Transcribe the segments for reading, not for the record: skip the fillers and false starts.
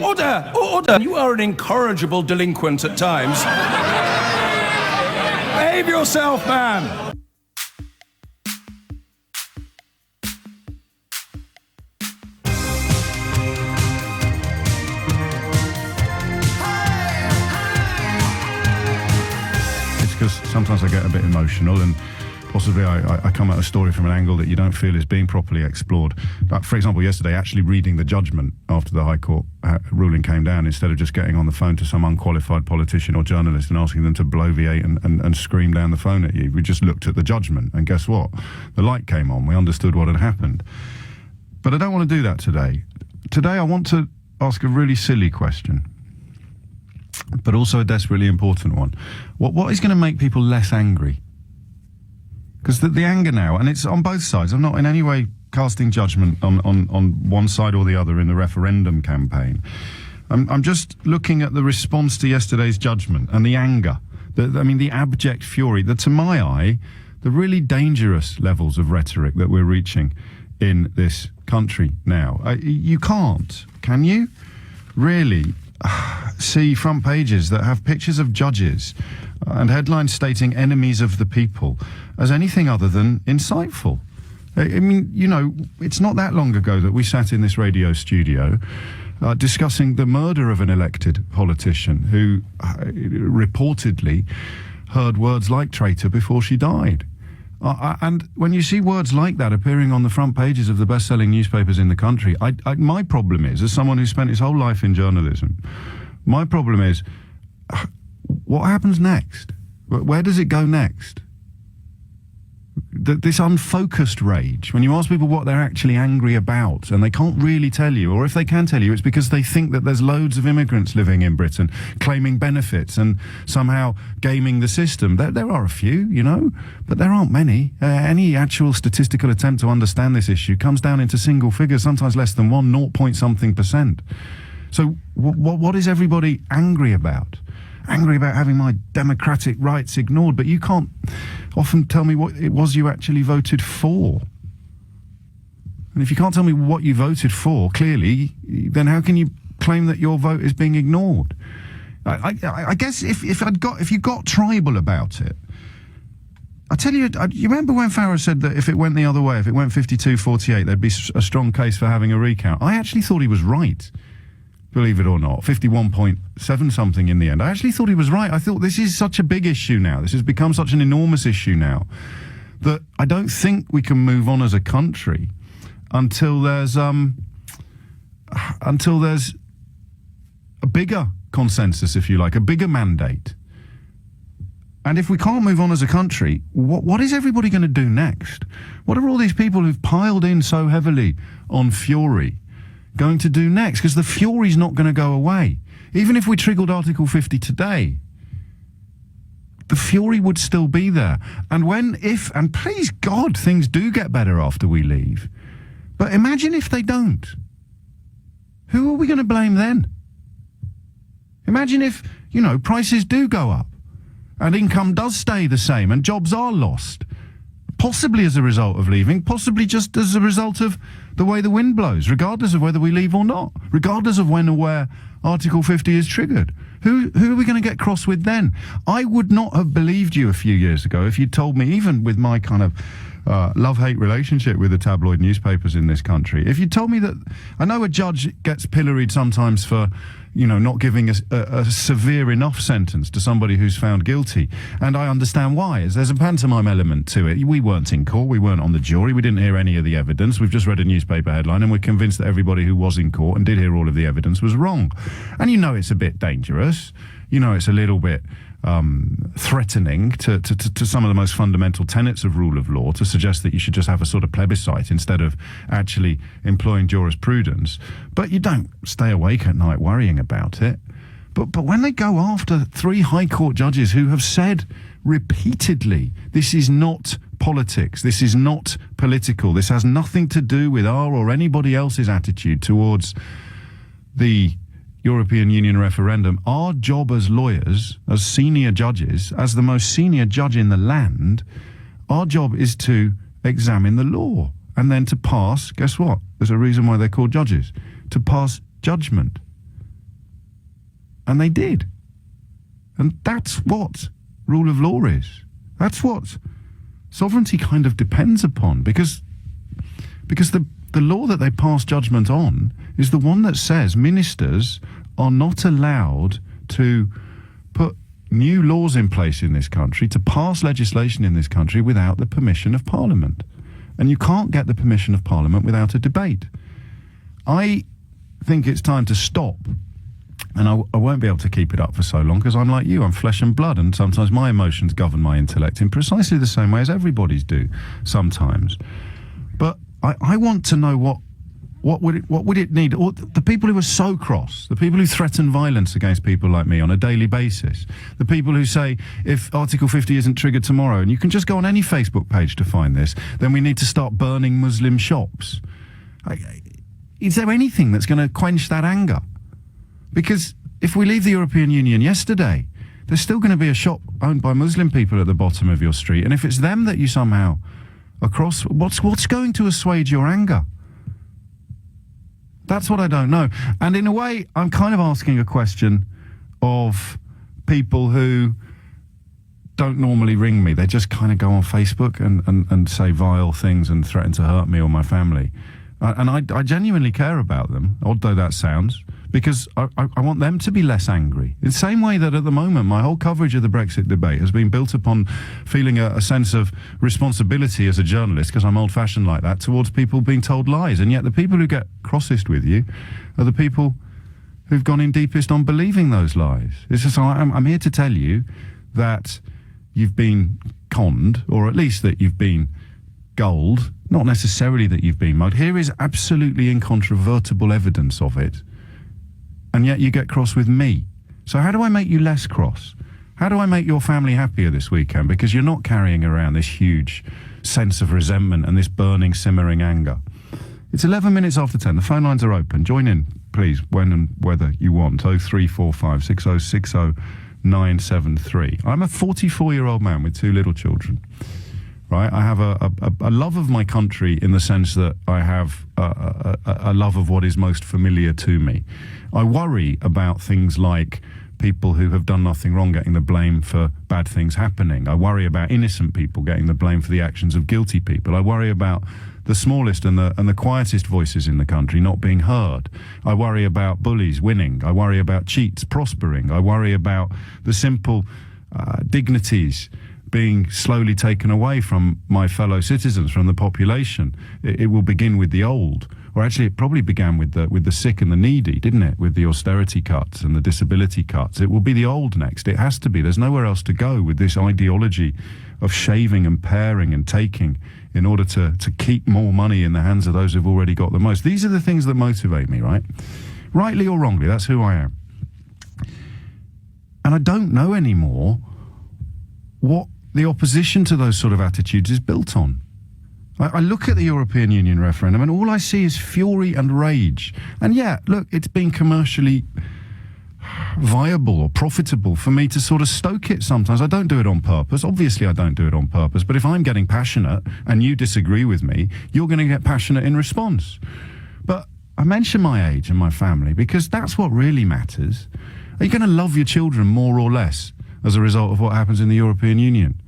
Order! Order! You are an incorrigible delinquent at times. Behave yourself, man! It's because sometimes I get a bit emotional and possibly I come at a story from an angle that you don't feel is being properly explored. Like, for example, yesterday, actually reading the judgment after the High Court ruling came down, instead of just getting on the phone to some unqualified politician or journalist and asking them to bloviate and scream down the phone at you. We just looked at the judgment, and guess what? The light came on. We understood what had happened. But I don't want to do that today. Today, I want to ask a really silly question, but also a desperately important one. What is going to make people less angry? Because the anger now, and it's on both sides. I'm not in any way casting judgment on one side or the other in the referendum campaign. I'm just looking at the response to yesterday's judgment and the anger, the abject fury, that to my eye, the really dangerous levels of rhetoric that we're reaching in this country now. You can't, can you? Really see front pages that have pictures of judges and headlines stating enemies of the people as anything other than insightful. I mean, you know, it's not that long ago that we sat in this radio studio discussing the murder of an elected politician who reportedly heard words like traitor before she died. And when you see words like that appearing on the front pages of the best-selling newspapers in the country, my problem is, as someone who spent his whole life in journalism, my problem is, what happens next? Where does it go next? This unfocused rage, when you ask people what they're actually angry about and they can't really tell you, or if they can tell you, it's because they think that there's loads of immigrants living in Britain claiming benefits and somehow gaming the system. There are a few, you know, but there aren't many. Any actual statistical attempt to understand this issue comes down into single figures, sometimes less than 0.something%. So what is everybody angry about? Angry about having my democratic rights ignored, but you can't often tell me what it was you actually voted for. And if you can't tell me what you voted for, clearly, then how can you claim that your vote is being ignored? I guess if you got tribal about it, I tell you, you remember when Farage said that if it went the other way, if it went 52-48, there'd be a strong case for having a recount. I actually thought he was right. Believe it or not, 51.7 something in the end. I actually thought he was right. I thought this is such a big issue now. This has become such an enormous issue now that I don't think we can move on as a country until there's a bigger consensus, if you like, a bigger mandate. And if we can't move on as a country, what is everybody going to do next? What are all these people who've piled in so heavily on fury going to do next? Because the fury's not going to go away. Even if we triggered Article 50 today, the fury would still be there. And if, and please God, things do get better after we leave. But imagine if they don't. Who are we going to blame then? Imagine if, you know, prices do go up and income does stay the same and jobs are lost. Possibly as a result of leaving, possibly just as a result of the way the wind blows, regardless of whether we leave or not, regardless of when or where Article 50 is triggered. Who are we going to get cross with then? I would not have believed you a few years ago if you'd told me, even with my kind of love-hate relationship with the tabloid newspapers in this country, if you'd told me that, I know a judge gets pilloried sometimes for, you know, not giving a severe enough sentence to somebody who's found guilty. And I understand why. There's a pantomime element to it. We weren't in court. We weren't on the jury. We didn't hear any of the evidence. We've just read a newspaper headline and we're convinced that everybody who was in court and did hear all of the evidence was wrong. And you know it's a bit dangerous. You know it's a little bit threatening to some of the most fundamental tenets of rule of law to suggest that you should just have a sort of plebiscite instead of actually employing jurisprudence. But you don't stay awake at night worrying about it. But when they go after 3 High Court judges who have said repeatedly, this is not politics, this is not political, this has nothing to do with our or anybody else's attitude towards the European Union referendum, our job as lawyers, as senior judges, as the most senior judge in the land, our job is to examine the law and then to pass, guess what? There's a reason why they're called judges, to pass judgment. And they did. And that's what rule of law is. That's what sovereignty kind of depends upon, because the law that they pass judgment on is the one that says ministers are not allowed to put new laws in place in this country, to pass legislation in this country without the permission of Parliament. And you can't get the permission of Parliament without a debate. I think it's time to stop. And I won't be able to keep it up for so long, because I'm like you, I'm flesh and blood, and sometimes my emotions govern my intellect in precisely the same way as everybody's do sometimes. But I want to know what would it need? Or the people who are so cross, the people who threaten violence against people like me on a daily basis, the people who say if Article 50 isn't triggered tomorrow, and you can just go on any Facebook page to find this, then we need to start burning Muslim shops. Is there anything that's going to quench that anger? Because if we leave the European Union yesterday, there's still going to be a shop owned by Muslim people at the bottom of your street. And if it's them that you somehow are cross, what's going to assuage your anger? That's what I don't know. And in a way, I'm kind of asking a question of people who don't normally ring me. They just kind of go on Facebook and say vile things and threaten to hurt me or my family. And I genuinely care about them, odd though that sounds, because I want them to be less angry. In the same way that at the moment, my whole coverage of the Brexit debate has been built upon feeling a sense of responsibility as a journalist, because I'm old-fashioned like that, towards people being told lies. And yet the people who get crossest with you are the people who've gone in deepest on believing those lies. It's just, I'm here to tell you that you've been conned, or at least that you've been gulled, not necessarily that you've been mugged. Here is absolutely incontrovertible evidence of it. And yet you get cross with me. So how do I make you less cross? How do I make your family happier this weekend? Because you're not carrying around this huge sense of resentment and this burning, simmering anger. It's 11 minutes after 10. The phone lines are open. Join in, please, when and whether you want. 0345 6060 973. I'm a 44-year-old man with two little children. Right, I have a love of my country in the sense that I have a love of what is most familiar to me. I worry about things like people who have done nothing wrong getting the blame for bad things happening. I worry about innocent people getting the blame for the actions of guilty people. I worry about the smallest and the quietest voices in the country not being heard. I worry about bullies winning. I worry about cheats prospering. I worry about the simple dignities being slowly taken away from my fellow citizens, from the population. It will begin with the old, or actually it probably began with the sick and the needy, didn't it? With the austerity cuts and the disability cuts. It will be the old next. It has to be. There's nowhere else to go with this ideology of shaving and paring and taking in order to keep more money in the hands of those who've already got the most. These are the things that motivate me, right? Rightly or wrongly, that's who I am. And I don't know anymore what the opposition to those sort of attitudes is built on. I look at the European Union referendum and all I see is fury and rage. And yeah, look, it's been commercially viable or profitable for me to sort of stoke it sometimes. I don't do it on purpose. Obviously, I don't do it on purpose. But if I'm getting passionate and you disagree with me, you're going to get passionate in response. But I mention my age and my family because that's what really matters. Are you going to love your children more or less as a result of what happens in the European Union?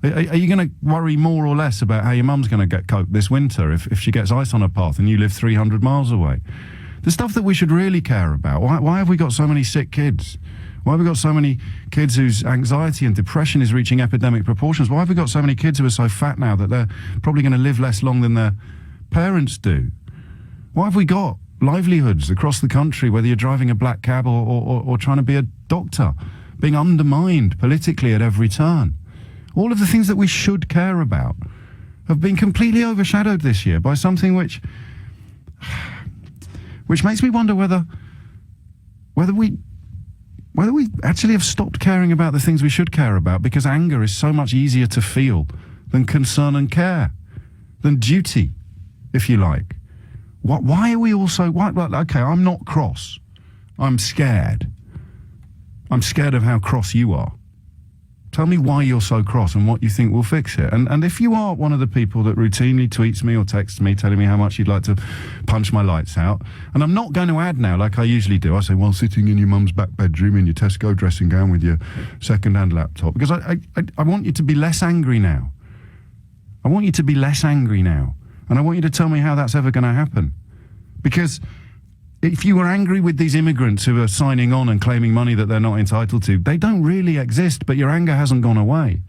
Are you going to worry more or less about how your mum's going to get cope this winter if she gets ice on her path and you live 300 miles away? The stuff that we should really care about. Why have we got so many sick kids? Why have we got so many kids whose anxiety and depression is reaching epidemic proportions? Why have we got so many kids who are so fat now that they're probably going to live less long than their parents do? Why have we got livelihoods across the country, whether you're driving a black cab or trying to be a doctor, being undermined politically at every turn? All of the things that we should care about have been completely overshadowed this year by something which makes me wonder whether we actually have stopped caring about the things we should care about because anger is so much easier to feel than concern and care, than duty, if you like. Why are we all so... Okay, I'm not cross. I'm scared. I'm scared of how cross you are. Tell me why you're so cross and what you think will fix it. And if you are one of the people that routinely tweets me or texts me telling me how much you'd like to punch my lights out, and I'm not going to add now like I usually do. I say, while sitting in your mum's back bedroom in your Tesco dressing gown with your second-hand laptop, because I want you to be less angry now. I want you to be less angry now. And I want you to tell me how that's ever going to happen. Because if you were angry with these immigrants who are signing on and claiming money that they're not entitled to, they don't really exist, but your anger hasn't gone away.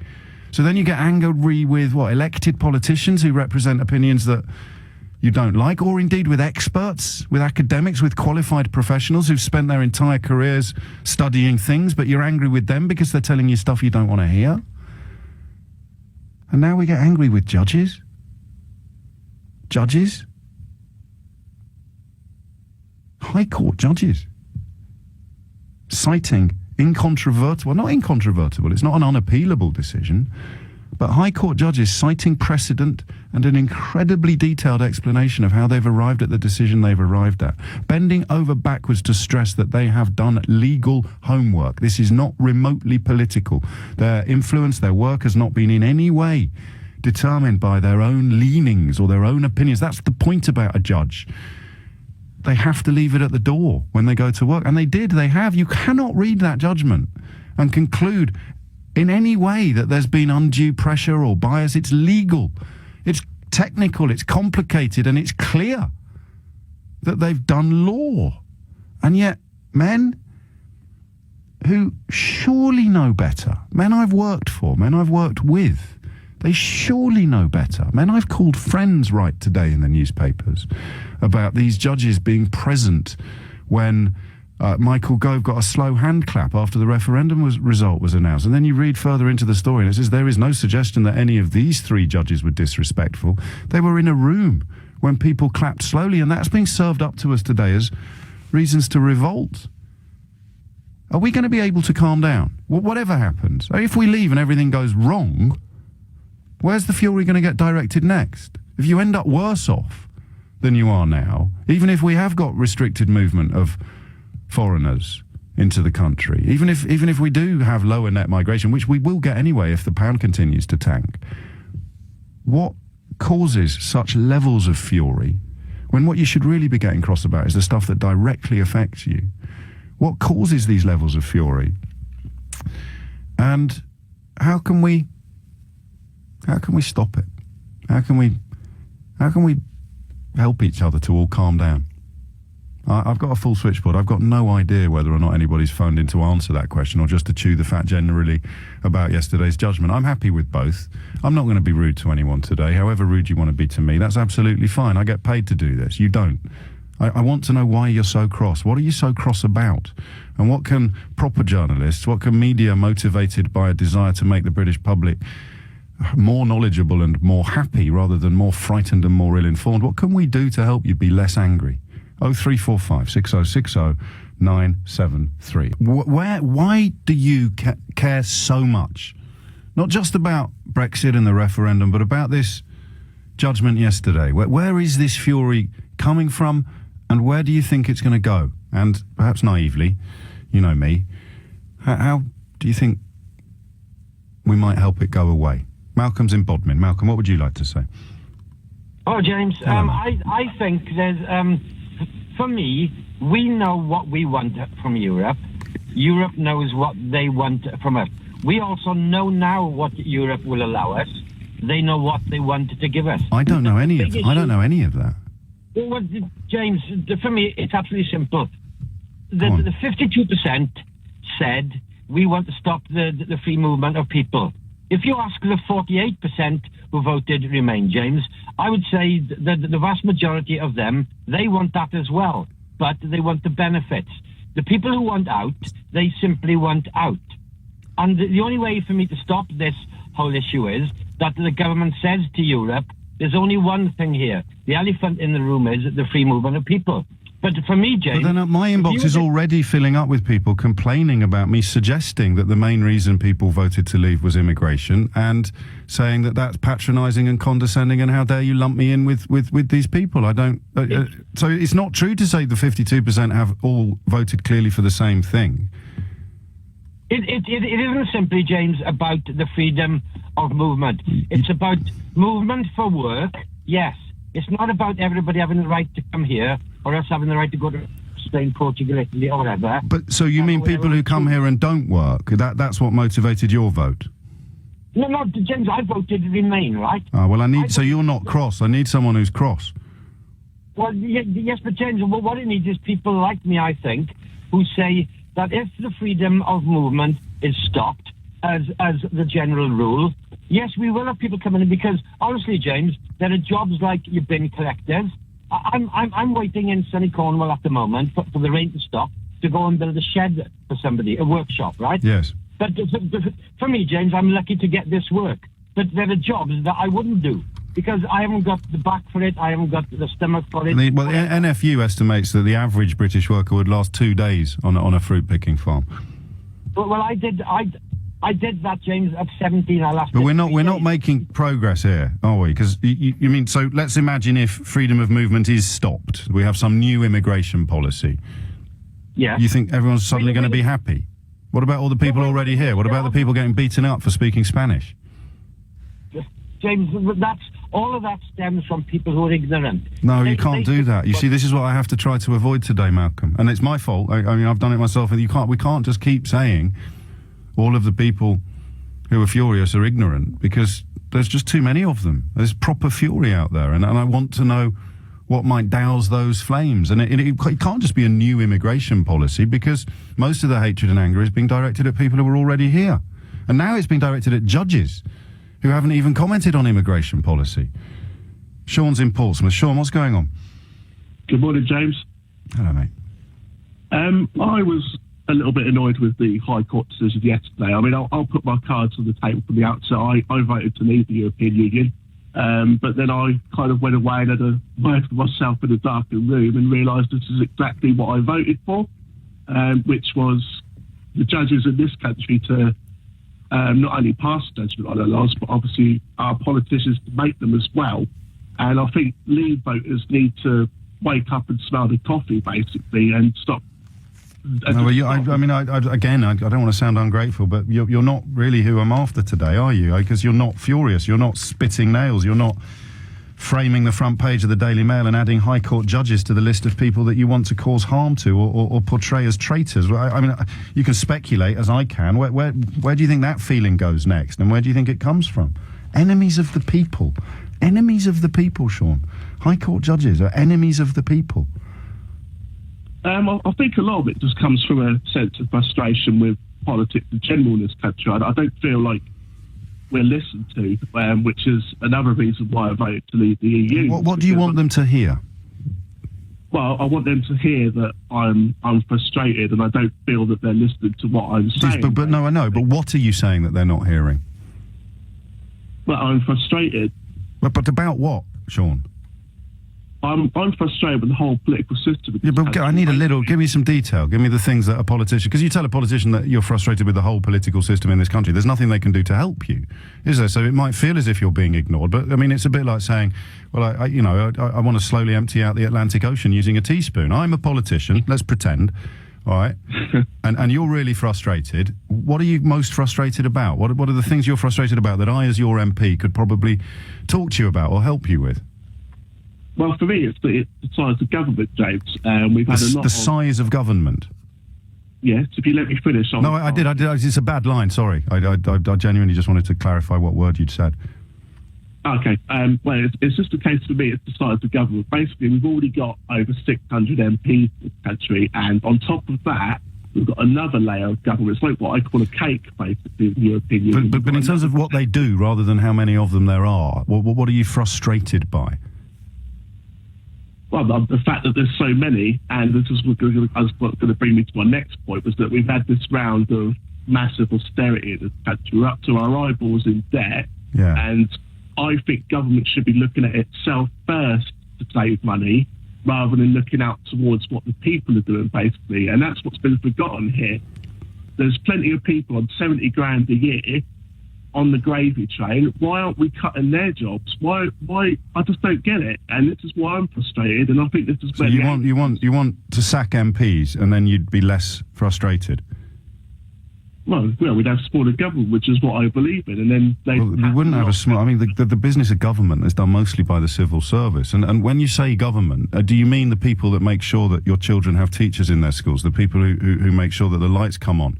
So then you get angry with, elected politicians who represent opinions that you don't like, or indeed with experts, with academics, with qualified professionals who've spent their entire careers studying things, but you're angry with them because they're telling you stuff you don't want to hear. And now we get angry with judges. Judges? High Court judges. Citing incontrovertible, not incontrovertible, it's not an unappealable decision, but High Court judges citing precedent and an incredibly detailed explanation of how they've arrived at the decision they've arrived at, bending over backwards to stress that they have done legal homework. This is not remotely political. Their influence, their work has not been in any way determined by their own leanings or their own opinions. That's the point about a judge. They have to leave it at the door when they go to work. And they did, they have. You cannot read that judgment and conclude in any way that there's been undue pressure or bias. It's legal, it's technical, it's complicated, and it's clear that they've done law. And yet, men who surely know better, men I've worked for, men I've worked with, they surely know better. Men I've called friends right today in the newspapers about these judges being present when Michael Gove got a slow hand clap after the referendum result was announced. And then you read further into the story and it says there is no suggestion that any of these three judges were disrespectful. They were in a room when people clapped slowly, and that's being served up to us today as reasons to revolt. Are we going to be able to calm down? Well, whatever happens, if we leave and everything goes wrong, where's the fury going to get directed next? If you end up worse off than you are now, even if we have got restricted movement of foreigners into the country, even if we do have lower net migration, which we will get anyway if the pound continues to tank, what causes such levels of fury when what you should really be getting cross about is the stuff that directly affects you? What causes these levels of fury? And how can we stop it? How can we help each other to all calm down? I've got a full switchboard. I've got no idea whether or not anybody's phoned in to answer that question or just to chew the fat generally about yesterday's judgment. I'm happy with both. I'm not going to be rude to anyone today. However rude you want to be to me, that's absolutely fine. I get paid to do this. You don't. I want to know why you're so cross. What are you so cross about? And what can proper journalists, what can media motivated by a desire to make the British public more knowledgeable and more happy rather than more frightened and more ill-informed, what can we do to help you be less angry? 0345 6060 973. Why do you care so much? Not just about Brexit and the referendum, but about this judgment yesterday. Where is this fury coming from, and where do you think it's going to go? And perhaps naively, you know me, how do you think we might help it go away? Malcolm's in Bodmin. Malcolm, what would you like to say? Oh, James, I think there's, for me, we know what we want from Europe. Europe knows what they want from us. We also know now what Europe will allow us. They know what they want to give us. I don't know any of that. Well, James, for me, it's absolutely simple. The 52% said we want to stop the free movement of people. If you ask the 48% who voted Remain, James, I would say that the vast majority of them, they want that as well, but they want the benefits. The people who want out, they simply want out. And the only way for me to stop this whole issue is that the government says to Europe, there's only one thing here. The elephant in the room is the free movement of people. But for me, James... But then my inbox is already filling up with people complaining about me suggesting that the main reason people voted to leave was immigration, and saying that that's patronising and condescending, and how dare you lump me in with these people. I don't... so it's not true to say the 52% have all voted clearly for the same thing. It isn't simply, James, about the freedom of movement. It's about movement for work, yes. It's not about everybody having the right to come here or us having the right to go to Spain, Portugal, Italy, or whatever. But so you mean people who come here and don't work? That's what motivated your vote? No, James, I voted Remain, right? Oh, well, so you're not cross. I need someone who's cross. Well, yes, but James, what it needs is people like me, I think, who say that if the freedom of movement is stopped as the general rule, yes, we will have people coming in because, honestly, James, there are jobs like your bin collectors. I'm waiting in sunny Cornwall at the moment for the rain to stop to go and build a shed for somebody, a workshop, right? Yes. But for me, James, I'm lucky to get this work. But there are jobs that I wouldn't do because I haven't got the back for it. I haven't got the stomach for it. The NFU estimates that the average British worker would last 2 days on a fruit picking farm. Well, I did that, James, at 17. I lasted. But we're not making progress here, are we? Because you mean, so let's imagine if freedom of movement is stopped. We have some new immigration policy. Yeah. You think everyone's suddenly going to be happy? What about all the people already here? What about the people getting beaten up for speaking Spanish? James, all of that stems from people who are ignorant. No, you can't do that. You see, this is what I have to try to avoid today, Malcolm. And it's my fault. I mean, I've done it myself. We can't just keep saying all of the people who are furious are ignorant because there's just too many of them. There's proper fury out there. And I want to know what might douse those flames. And it can't just be a new immigration policy because most of the hatred and anger is being directed at people who are already here. And now it's being directed at judges who haven't even commented on immigration policy. Sean's in Portsmouth. Sean, what's going on? Good morning, James. Hello, mate. I was a little bit annoyed with the High Court decision yesterday. I mean, I'll put my cards on the table from the outset. I voted to leave the European Union. But then I kind of went away and had a word for myself in a darkened room and realised this is exactly what I voted for, which was the judges in this country to not only pass judgment on our laws, but obviously our politicians to make them as well. And I think Leave voters need to wake up and smell the coffee, basically, and stop. No, well, I don't want to sound ungrateful, but you're not really who I'm after today, are you? Because you're not furious, you're not spitting nails, you're not framing the front page of the Daily Mail and adding High Court judges to the list of people that you want to cause harm to or portray as traitors. I mean, you can speculate, as I can. Where do you think that feeling goes next, and where do you think it comes from? Enemies of the people. Enemies of the people, Sean. High Court judges are enemies of the people. I think a lot of it just comes from a sense of frustration with politics in general in this country. I don't feel like we're listened to, which is another reason why I voted to leave the EU. What do you want them to hear? Well, I want them to hear that I'm frustrated and I don't feel that they're listening to what I'm saying. But no, I know. But what are you saying that they're not hearing? Well, I'm frustrated. But about what, Sean? I'm frustrated with the whole political system. Yeah, but I need a little. Give me some detail. Give me the things that a politician. Because you tell a politician that you're frustrated with the whole political system in this country. There's nothing they can do to help you, is there? So it might feel as if you're being ignored. But I mean, it's a bit like saying, well, I want to slowly empty out the Atlantic Ocean using a teaspoon. I'm a politician. Let's pretend. All right. and you're really frustrated. What are you most frustrated about? What are the things you're frustrated about that I, as your MP, could probably talk to you about or help you with? Well, for me, it's the size of government, James. We've had a lot the size of government? Yes, if you let me finish. No, I did. It's a bad line, sorry. I genuinely just wanted to clarify what word you'd said. Okay. Well, it's just a case for me, it's the size of government. Basically, we've already got over 600 MPs in this country, and on top of that, we've got another layer of government. It's like what I call a cake, basically, in the European Union. But in terms of what they do, rather than how many of them there are, what are you frustrated by? Well, the fact that there's so many, and this is what's going to bring me to my next point, was that we've had this round of massive austerity in this country. We're up to our eyeballs in debt, and I think government should be looking at itself first to save money, rather than looking out towards what the people are doing, basically. And that's what's been forgotten here. There's plenty of people on 70 grand a year on the gravy train. Why aren't we cutting their jobs? Why? I just don't get it, and this is why I'm frustrated. And I think this is where you want to sack MPs, and then you'd be less frustrated. well, we'd have smaller government, which is what I believe in, and then they. Well, we wouldn't have a small. I mean, the business of government is done mostly by the civil service. And when you say government, do you mean the people that make sure that your children have teachers in their schools, the people who make sure that the lights come on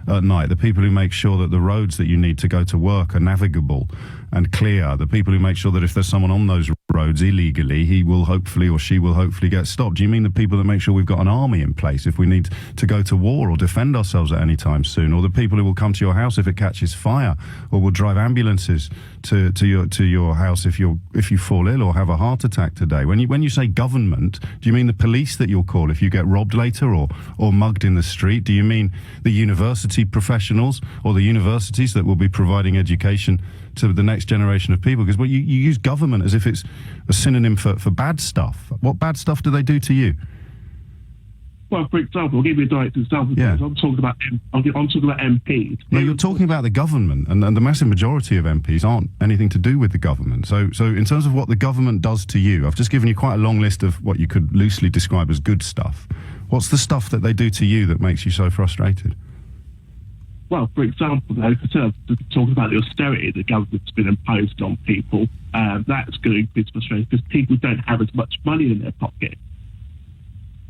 at night, the people who make sure that the roads that you need to go to work are navigable and clear, the people who make sure that if there's someone on those roads illegally, he will hopefully or she will hopefully get stopped? Do you mean the people that make sure we've got an army in place if we need to go to war or defend ourselves at any time soon, or the people who will come to your house if it catches fire, or will drive ambulances to your house if you fall ill or have a heart attack today? When you say government, do you mean the police that you'll call if you get robbed later or mugged in the street? Do you mean the university professionals or the universities that will be providing education to the next generation of people? Because you use government as if it's a synonym for bad stuff. What bad stuff do they do to you? Well, for example, I'll give you a direct example. Yeah. I'm talking about MPs. No, you're talking about the government, and the massive majority of MPs aren't anything to do with the government. So in terms of what the government does to you, I've just given you quite a long list of what you could loosely describe as good stuff. What's the stuff that they do to you that makes you so frustrated? Well, for example, talking about the austerity the government's been imposed on people, that's going to be frustrating because people don't have as much money in their pocket.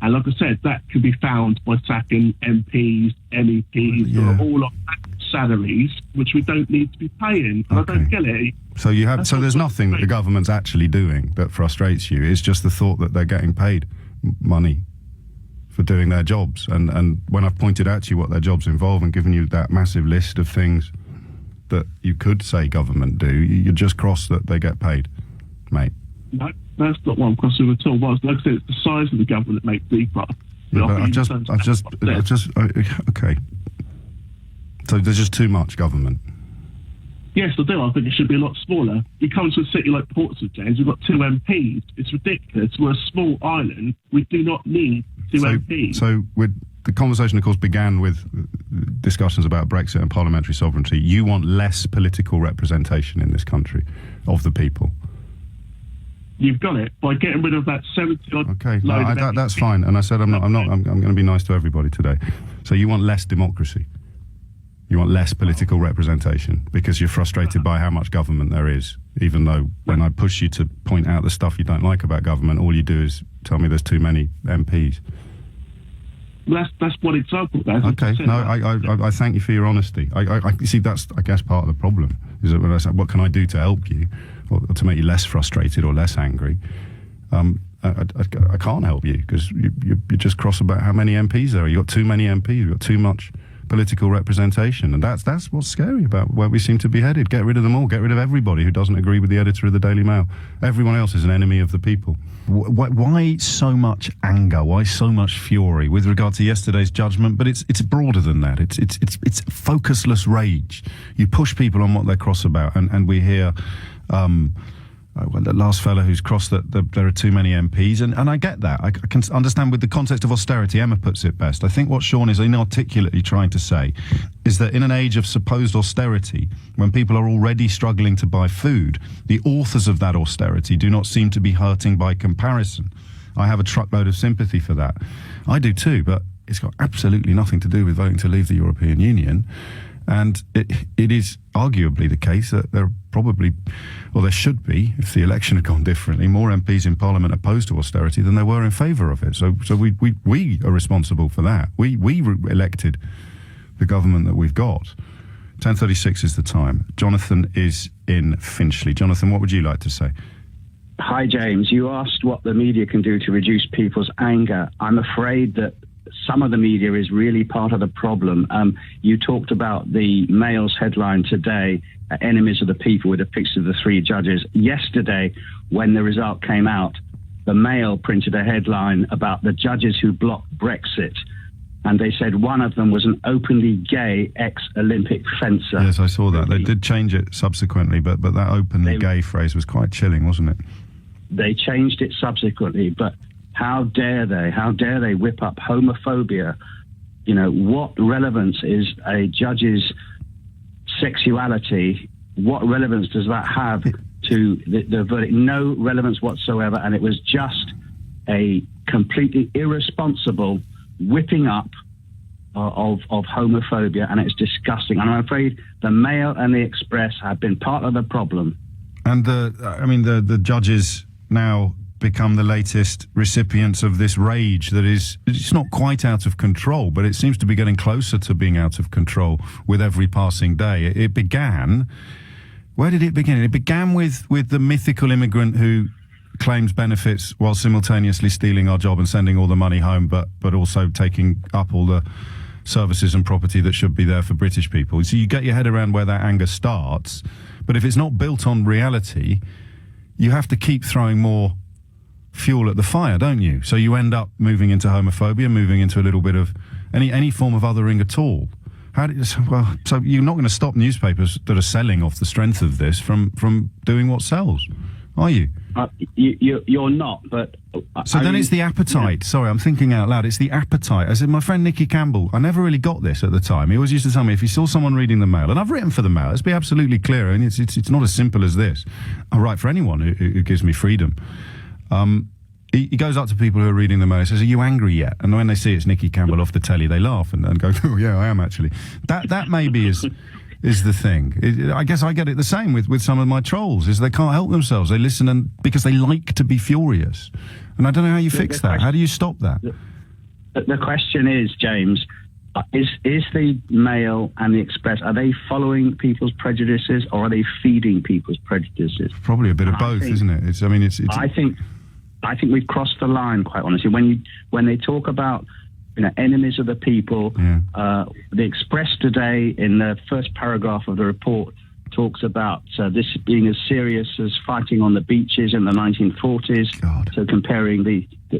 And like I said, that can be found by sacking MPs, MEPs, who are all on salaries, which we don't need to be paying. And Okay. I don't get it. So there's nothing that the government's actually doing that frustrates you. It's just the thought that they're getting paid money for doing their jobs. And when I've pointed out to you what their jobs involve and given you that massive list of things that you could say government do, you just cross that they get paid, mate. No, that's not what I'm crossing at all. Well, like I said, it's the size of the government that makes the price. Yeah, but okay. So there's just too much government. Yes, I do. I think it should be a lot smaller. You come to a city like Portsmouth, James, we've got 2 MPs. It's ridiculous. We're a small island. We do not need 2 MPs. So the conversation, of course, began with discussions about Brexit and parliamentary sovereignty. You want less political representation in this country of the people. You've got it by getting rid of that 70-odd. Okay, that's fine. And I said I'm going to be nice to everybody today. So you want less democracy. You want less political representation because you're frustrated by how much government there is, even though when I push you to point out the stuff you don't like about government, all you do is tell me there's too many MPs. That's one example. Okay, no, I thank you for your honesty. I see that's, I guess, part of the problem, is that when I say, what can I do to help you, or to make you less frustrated or less angry, I can't help you because you just cross about how many MPs there are. You've got too many MPs, you've got too much political representation, and that's what's scary about where we seem to be headed. Get rid of them all. Get rid of everybody who doesn't agree with the editor of the Daily Mail. Everyone else is an enemy of the people. Why so much anger? Why so much fury with regard to yesterday's judgment? But it's broader than that. It's focusless rage. You push people on what they're cross about, and we hear the last fellow who's crossed that there are too many MPs, and I get that. I can understand with the context of austerity. Emma puts it best. I think what Sean is inarticulately trying to say is that in an age of supposed austerity, when people are already struggling to buy food, the authors of that austerity do not seem to be hurting by comparison. I have a truckload of sympathy for that. I do too, but it's got absolutely nothing to do with voting to leave the European Union. And it is arguably the case that there should be, if the election had gone differently, more MPs in Parliament opposed to austerity than there were in favour of it. So we are responsible for that. We elected the government that we've got. 10:36 is the time. Jonathan is in Finchley. Jonathan, what would you like to say? Hi, James. You asked what the media can do to reduce people's anger. I'm afraid that some of the media is really part of the problem. You talked about the Mail's headline today, Enemies of the People, with a picture of the 3 judges. Yesterday, when the result came out, the Mail printed a headline about the judges who blocked Brexit. And they said one of them was an openly gay ex-Olympic fencer. Yes, I saw that. They did change it subsequently, but that openly gay phrase was quite chilling, wasn't it? They changed it subsequently, but how dare they? How dare they whip up homophobia? You know, what relevance is a judge's sexuality? What relevance does that have to the verdict? No relevance whatsoever. And it was just a completely irresponsible whipping up of homophobia, and it's disgusting. And I'm afraid the Mail and the Express have been part of the problem. And the judges now become the latest recipients of this rage that it's not quite out of control, but it seems to be getting closer to being out of control with every passing day. It began... Where did it begin? It began with the mythical immigrant who claims benefits while simultaneously stealing our job and sending all the money home, but also taking up all the services and property that should be there for British people. So you get your head around where that anger starts, but if it's not built on reality, you have to keep throwing more fuel at the fire, don't you? So you end up moving into homophobia, moving into a little bit of any form of othering at all. So you're not going to stop newspapers that are selling off the strength of this from doing what sells, are you? You're not, but... So then it's the appetite. Yeah. Sorry, I'm thinking out loud. It's the appetite. I said, my friend Nicky Campbell, I never really got this at the time. He always used to tell me, if he saw someone reading the Mail, and I've written for the Mail, let's be absolutely clear, and it's not as simple as this. I write for anyone who gives me freedom. He goes up to people who are reading the Mail and says, are you angry yet? And when they see it's Nicky Campbell off the telly, they laugh and go, oh, yeah, I am actually. That maybe is the thing. I guess I get it the same with some of my trolls, is they can't help themselves. They listen because they like to be furious. And I don't know how you fix that. How do you stop that? The question is, James, is the Mail and the Express, are they following people's prejudices or are they feeding people's prejudices? Probably a bit of both, isn't it? I think we've crossed the line, quite honestly. When they talk about enemies of the people, the Express today, in the first paragraph of the report, talks about this being as serious as fighting on the beaches in the 1940s. God. So comparing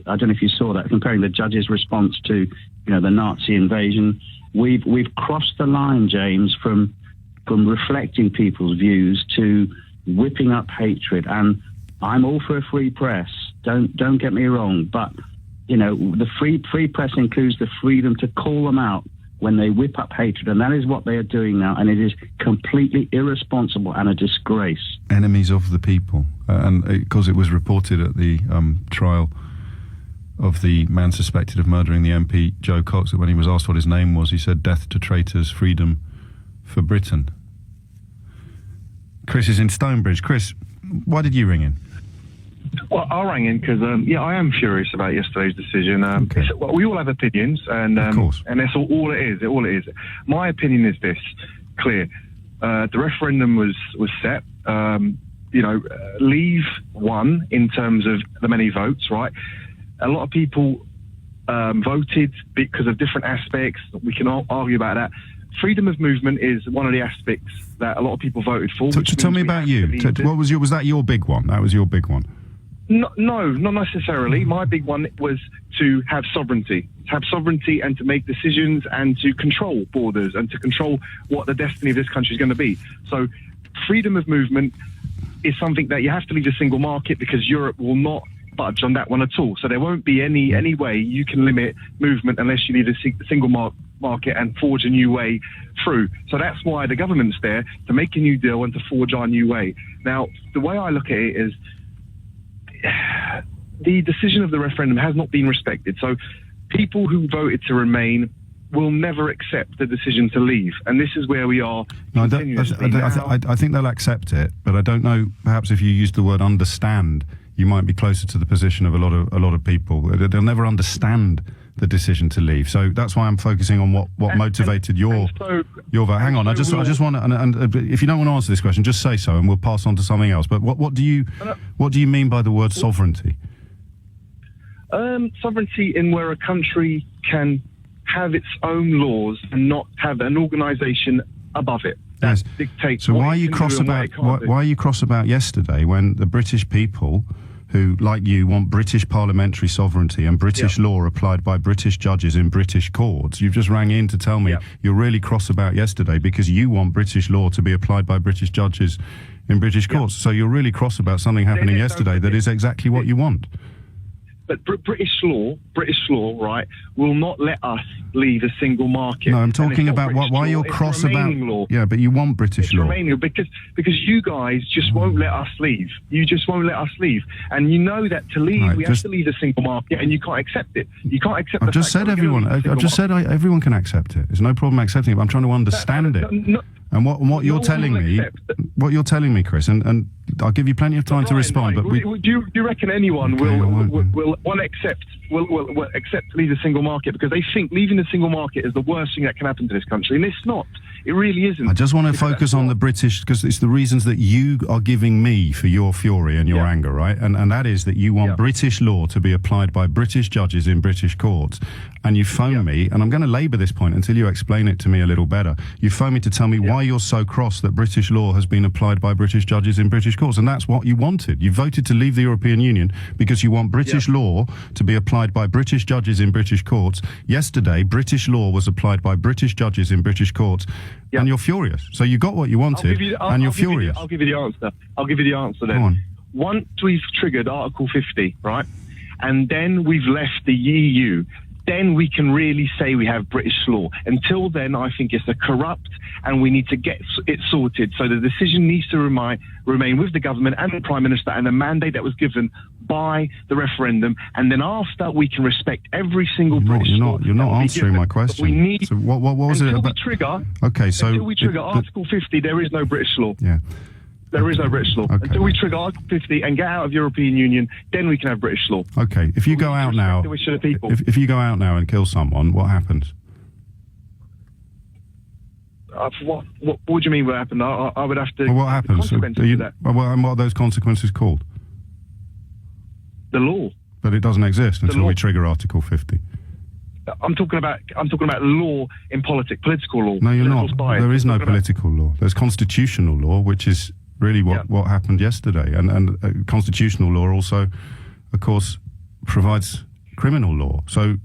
I don't know if you saw that, comparing the judge's response to the Nazi invasion. We've crossed the line, James, from reflecting people's views to whipping up hatred. And I'm all for a free press. Don't get me wrong, but the free press includes the freedom to call them out when they whip up hatred, and that is what they are doing now, and it is completely irresponsible and a disgrace. Enemies of the people, and because it was reported at the trial of the man suspected of murdering the MP Joe Cox, that when he was asked what his name was, he said, "Death to traitors, freedom for Britain." Chris is in Stonebridge. Chris, why did you ring in? Well, I rang in because, I am furious about yesterday's decision. Okay. We all have opinions, and of course. And that's all it is. All it is. My opinion is this: clear. The referendum was set. Leave won in terms of the many votes. Right. A lot of people voted because of different aspects. We can all argue about that. Freedom of movement is one of the aspects that a lot of people voted for. So tell me about you. Was that your big one? That was your big one? No, not necessarily. My big one was to have sovereignty and to make decisions and to control borders and to control what the destiny of this country is going to be. So freedom of movement is something that you have to leave the single market, because Europe will not budge on that one at all. So there won't be any way you can limit movement unless you leave the single market and forge a new way through. So that's why the government's there, to make a new deal and to forge our new way. Now, the way I look at it is, the decision of the referendum has not been respected. So people who voted to remain will never accept the decision to leave. And this is where we are. No, I think they'll accept it, but I don't know, perhaps if you used the word understand, you might be closer to the position of a lot of people. They'll never understand the decision to leave. So that's why I'm focusing on what motivated your vote. Hang on, I just want to, and if you don't want to answer this question, just say so, and we'll pass on to something else. But what do you mean by the word sovereignty? Sovereignty in where a country can have its own laws and not have an organisation above it that dictates. So why are you cross about yesterday when the British people, who, like you, want British parliamentary sovereignty and British law applied by British judges in British courts? You've just rang in to tell me you're really cross about yesterday because you want British law to be applied by British judges in British courts. So you're really cross about something happening yesterday that is exactly what you want. But British law, right, will not let us leave a single market. No, I'm talking about why you're cross about. Law. Yeah, but you want British law. Romanian because you guys just won't let us leave. You just won't let us leave, and you know that to leave we have to leave a single market, and you can't accept it. You can't accept. I've just said everyone. I've just said everyone can accept it. There's no problem accepting it. But I'm trying to understand it. And what you're telling me, Chris, and I'll give you plenty of time to respond. But do you reckon anyone will accept to leave a single market because they think leaving a single market is the worst thing that can happen to this country, and it's not. It really isn't. I just want to focus on the British, because it's the reasons that you are giving me for your fury and your anger, right? And that is that you want British law to be applied by British judges in British courts. And you phone me, and I'm going to labour this point until you explain it to me a little better. You phone me to tell me why you're so cross that British law has been applied by British judges in British courts. And that's what you wanted. You voted to leave the European Union because you want British law to be applied by British judges in British courts. Yesterday, British law was applied by British judges in British courts. And you're furious. So you got what you wanted, and you're furious. I'll give you the answer. I'll give you the answer then. Go on. Once we've triggered Article 50, right, and then we've left the EU, then we can really say we have British law. Until then, I think it's a corrupt, and we need to get it sorted. So the decision needs to remain with the government and the Prime Minister and the mandate that was given by the referendum. And then after, we can respect every single British law. You're not answering my question. We need, so what was it about? Until we trigger Article 50, there is no British law. Yeah. There is no British law. Okay. Until we trigger Article 50 and get out of the European Union, then we can have British law. Okay, if you go out now, if you go out now and kill someone, what happens? What do you mean what happened? I would have to... Well, what happens? Consequences of that. And what are those consequences called? The law. But it doesn't exist until we trigger Article 50. I'm talking about law in political law. No, you're not. There is no political law. There's constitutional law, which is really what happened yesterday. And constitutional law also, of course, provides criminal law. So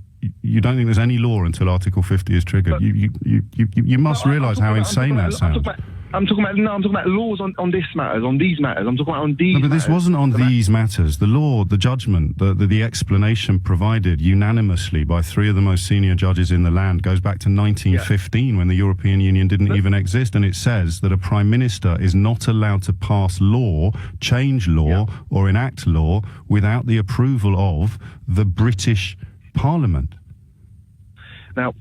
you don't think there's any law until Article 50 is triggered. You must realise how insane that sounds. I'm talking about laws on these matters. I'm talking about on these. No, but this wasn't on these matters. The law, the judgment, the explanation provided unanimously by 3 of the most senior judges in the land goes back to 1915 when the European Union didn't even exist, and it says that a Prime Minister is not allowed to pass law, change law, or enact law without the approval of the British Parliament. Now,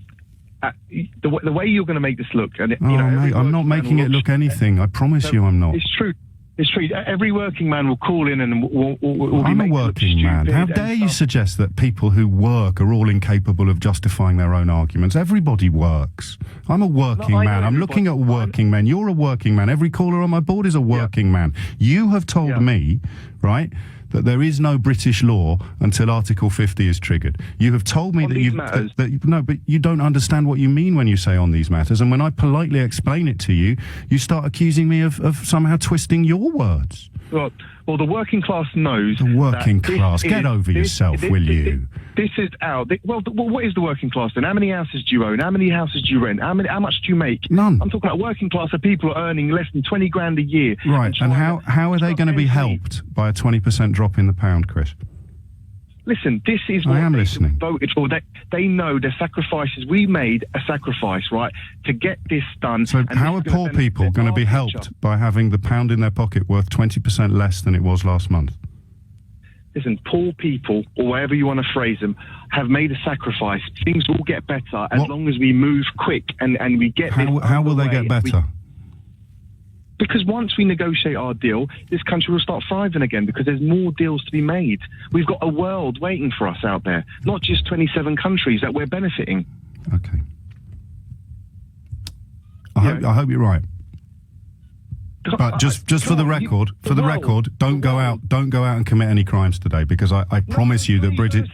the way you're going to make this look, and mate, I'm not making it look anything. I promise you, I'm not. It's true. It's true. Every working man will call in and will I'm a working man. How dare you suggest that people who work are all incapable of justifying their own arguments? Everybody works. I'm a working man. I'm looking at working men. You're a working man. Every caller on my board is a working man. You have told me, right, that there is no British law until Article 50 is triggered. You have told me no, but you don't understand what you mean when you say on these matters. And when I politely explain it to you, you start accusing me of somehow twisting your words. Well, the working class knows. The working class. Get over yourself, will you? This is out. Well, what is the working class then? How many houses do you own? How many houses do you rent? How much do you make? None. I'm talking about working class of people earning less than 20 grand a year. Right. And how are they going to be helped by a 20% drop in the pound, Chris? Listen, this is what they voted for. They know the sacrifices we made a sacrifice, right, to get this done. So how are poor people going to be helped by having the pound in their pocket worth 20% less than it was last month? Listen, poor people, or whatever you want to phrase them, have made a sacrifice. Things will get better as long as we move quick and we get this. How will they get better? Because once we negotiate our deal, this country will start thriving again because there's more deals to be made. We've got a world waiting for us out there, not just 27 countries that we're benefiting. Okay. I hope you're right. But just for the record, don't go out and commit any crimes today, because I promise you that British.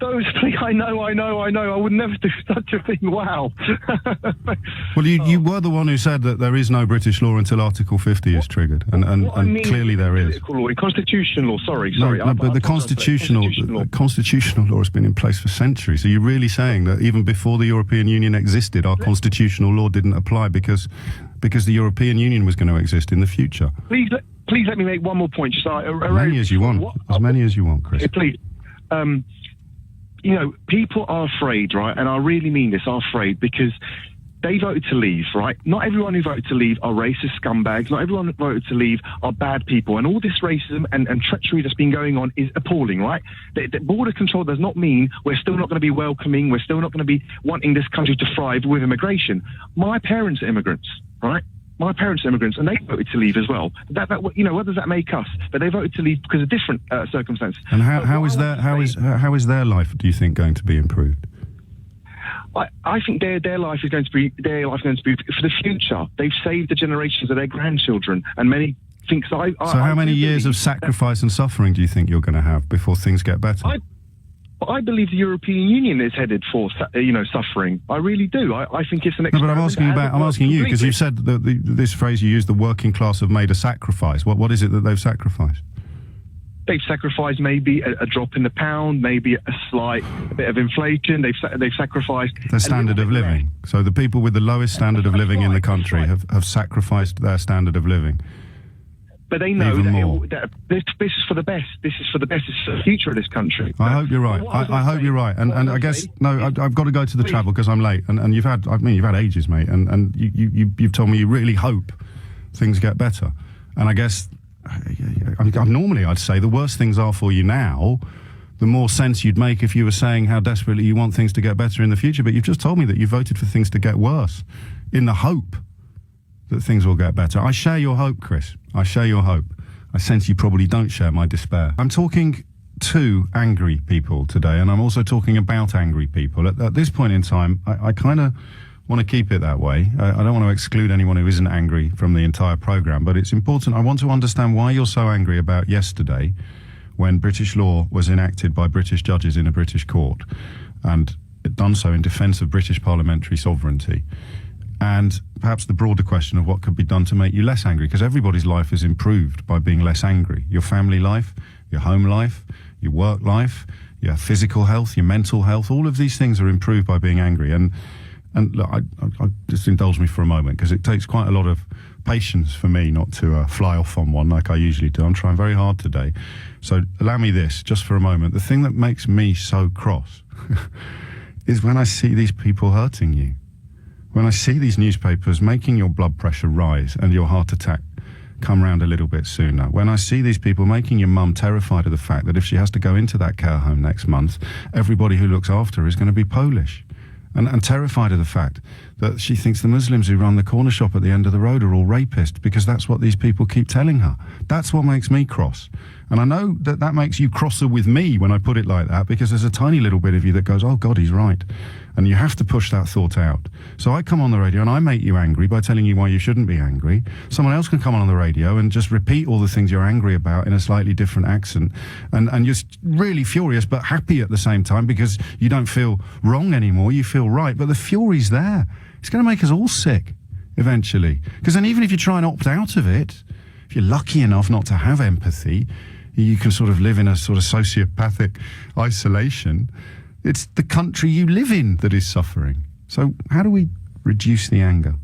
I know. I would never do such a thing. Wow. Well, you were the one who said that there is no British law until Article 50 is triggered, and clearly there is. Constitutional law. Sorry. No, but the constitutional law has been in place for centuries. So you're really saying that even before the European Union existed, our constitutional law didn't apply because the European Union was going to exist in the future? Please let me make one more point. Just as many as you want, Chris. Please. you know, people are afraid, right? And I really mean this, are afraid because they voted to leave, right? Not everyone who voted to leave are racist scumbags. Not everyone who voted to leave are bad people. And all this racism and treachery that's been going on is appalling, right? The border control does not mean we're still not going to be welcoming. We're still not going to be wanting this country to thrive with immigration. My parents are immigrants, right? My parents are immigrants, and they voted to leave as well. That you know, what does that make us? But they voted to leave because of different circumstances. And how is their life, do you think, going to be improved? I think their life is going to be for the future. They've saved the generations of their grandchildren, and many think so. So how many years of sacrifice and suffering do you think you're going to have before things get better? I believe the European Union is headed for, you know, suffering. I really do. I think it's an experiment. No, but I'm asking you because you said that this phrase you used, the working class have made a sacrifice. What is it that they've sacrificed? They've sacrificed maybe a drop in the pound, maybe a slight bit of inflation. They've sacrificed their standard of living. So the people with the lowest standard of living in the country have sacrificed their standard of living. But they know that this is for the best. This is for the best. This is for the future of this country. I hope you're right. I hope you're right. And I guess I've got to go to the travel because I'm late. And you've had ages, mate. And you've told me you really hope things get better. And I guess normally I'd say the worse things are for you now, the more sense you'd make if you were saying how desperately you want things to get better in the future. But you've just told me that you voted for things to get worse in the hope that things will get better. I share your hope, Chris. I share your hope. I sense you probably don't share my despair. I'm talking to angry people today, and I'm also talking about angry people. At this point in time, I kind of want to keep it that way. I don't want to exclude anyone who isn't angry from the entire programme, but it's important. I want to understand why you're so angry about yesterday when British law was enacted by British judges in a British court, and it done so in defence of British parliamentary sovereignty. And perhaps the broader question of what could be done to make you less angry, because everybody's life is improved by being less angry. Your family life, your home life, your work life, your physical health, your mental health, all of these things are improved by being angry. And look, I just indulge me for a moment, because it takes quite a lot of patience for me not to fly off on one like I usually do. I'm trying very hard today. So allow me this, just for a moment. The thing that makes me so cross is when I see these people hurting you. When I see these newspapers making your blood pressure rise and your heart attack come round a little bit sooner. When I see these people making your mum terrified of the fact that if she has to go into that care home next month, everybody who looks after her is going to be Polish. And terrified of the fact that she thinks the Muslims who run the corner shop at the end of the road are all rapists, because that's what these people keep telling her. That's what makes me cross. And I know that makes you crosser with me when I put it like that, because there's a tiny little bit of you that goes, oh God, he's right. And you have to push that thought out. So I come on the radio and I make you angry by telling you why you shouldn't be angry. Someone else can come on the radio and just repeat all the things you're angry about in a slightly different accent. And you're really furious but happy at the same time, because you don't feel wrong anymore, you feel right. But the fury's there. It's going to make us all sick eventually. Because then even if you try and opt out of it, if you're lucky enough not to have empathy, you can sort of live in a sort of sociopathic isolation. It's the country you live in that is suffering. So how do we reduce the anger?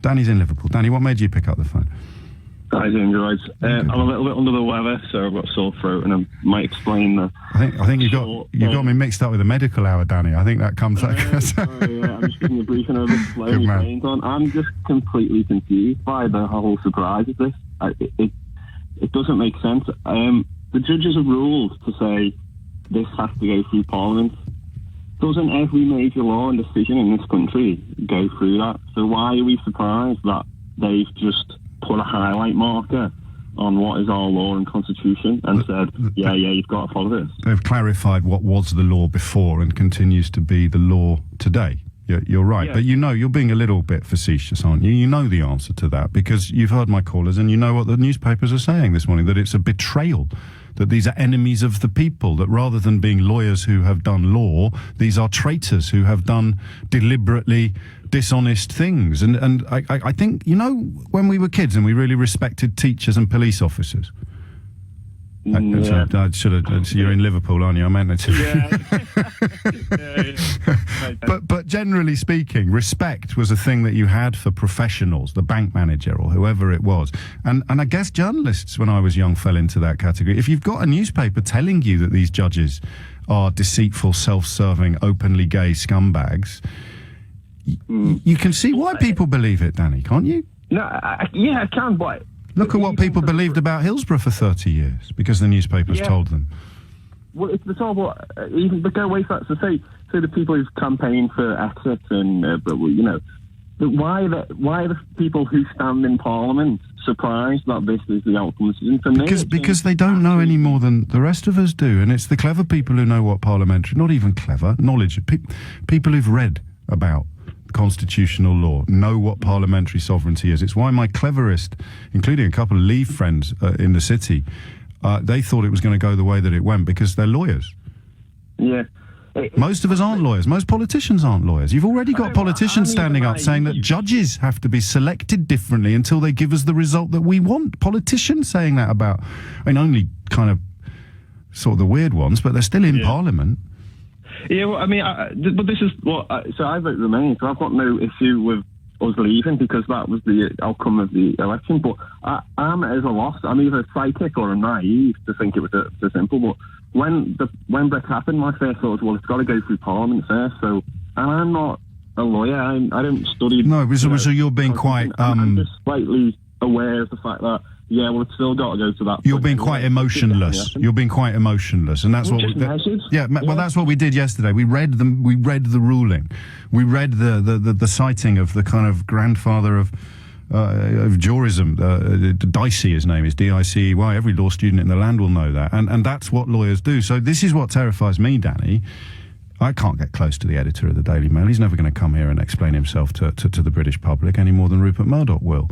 Danny's in Liverpool. Danny, what made you pick up the phone? Hi, doing right. I'm a little bit under the weather, so I've got a sore throat, and I might explain that. I think you got me mixed up with the medical hour, Danny. I think that comes. Sorry, I'm just giving you a briefing over the slow trains on. I'm just completely confused by the whole surprise of this. It doesn't make sense. The judges have ruled to say this has to go through Parliament. Doesn't every major law and decision in this country go through that? So why are we surprised that they've just put a highlight marker on what is our law and constitution and said, yeah, you've got to follow this? They've clarified what was the law before and continues to be the law today. You're right, but you're being a little bit facetious, aren't you? You know the answer to that, because you've heard my callers and you know what the newspapers are saying this morning, that it's a betrayal, that these are enemies of the people, that rather than being lawyers who have done law, these are traitors who have done deliberately dishonest things. And I think, when we were kids and we really respected teachers and police officers, I should have. You're in Liverpool, aren't you? I meant it to. Yeah. But generally speaking, respect was a thing that you had for professionals, the bank manager or whoever it was. And I guess journalists, when I was young, fell into that category. If you've got a newspaper telling you that these judges are deceitful, self-serving, openly gay scumbags, you can see why people believe it, Danny, can't you? No, I can, but... Look at what people believed about Hillsborough for 30 years, because the newspapers told them. Well, it's the trouble. Even but go away from that. So say the people who've campaigned for exit, and but why are the people who stand in Parliament surprised that this is the outcome? Because they don't know any more than the rest of us do, and it's the clever people who know what parliamentary, not even clever, knowledge. People who've read about constitutional law know what parliamentary sovereignty is. It's why my cleverest, including a couple of Leave friends in the city, they thought it was going to go the way that it went because they're lawyers. Yeah. Most of us aren't lawyers. Most politicians aren't lawyers. You've already got politicians standing up saying that judges have to be selected differently until they give us the result that we want. Politicians saying that about, only kind of sort of the weird ones, but they're still in Parliament. Yeah, well, but this is so I vote Remain, so I've got no issue with us leaving because that was the outcome of the election. But I'm at a loss. I'm either psychic or I'm naive to think it was so simple. But when Brexit happened, my first thought was, well, it's got to go through Parliament first. So, and I'm not a lawyer. I don't study. No, so you're being quite. I'm just slightly aware of the fact that. Yeah, well, it's still got to go to that. You're being quite emotionless. You're being quite emotionless, and that's what. Well, that's what we did yesterday. We read the ruling. We read the citing of the kind of grandfather of jurism. Dicey, his name is Dicey. Every law student in the land will know that, and that's what lawyers do. So this is what terrifies me, Danny. I can't get close to the editor of the Daily Mail. He's never going to come here and explain himself to the British public any more than Rupert Murdoch will.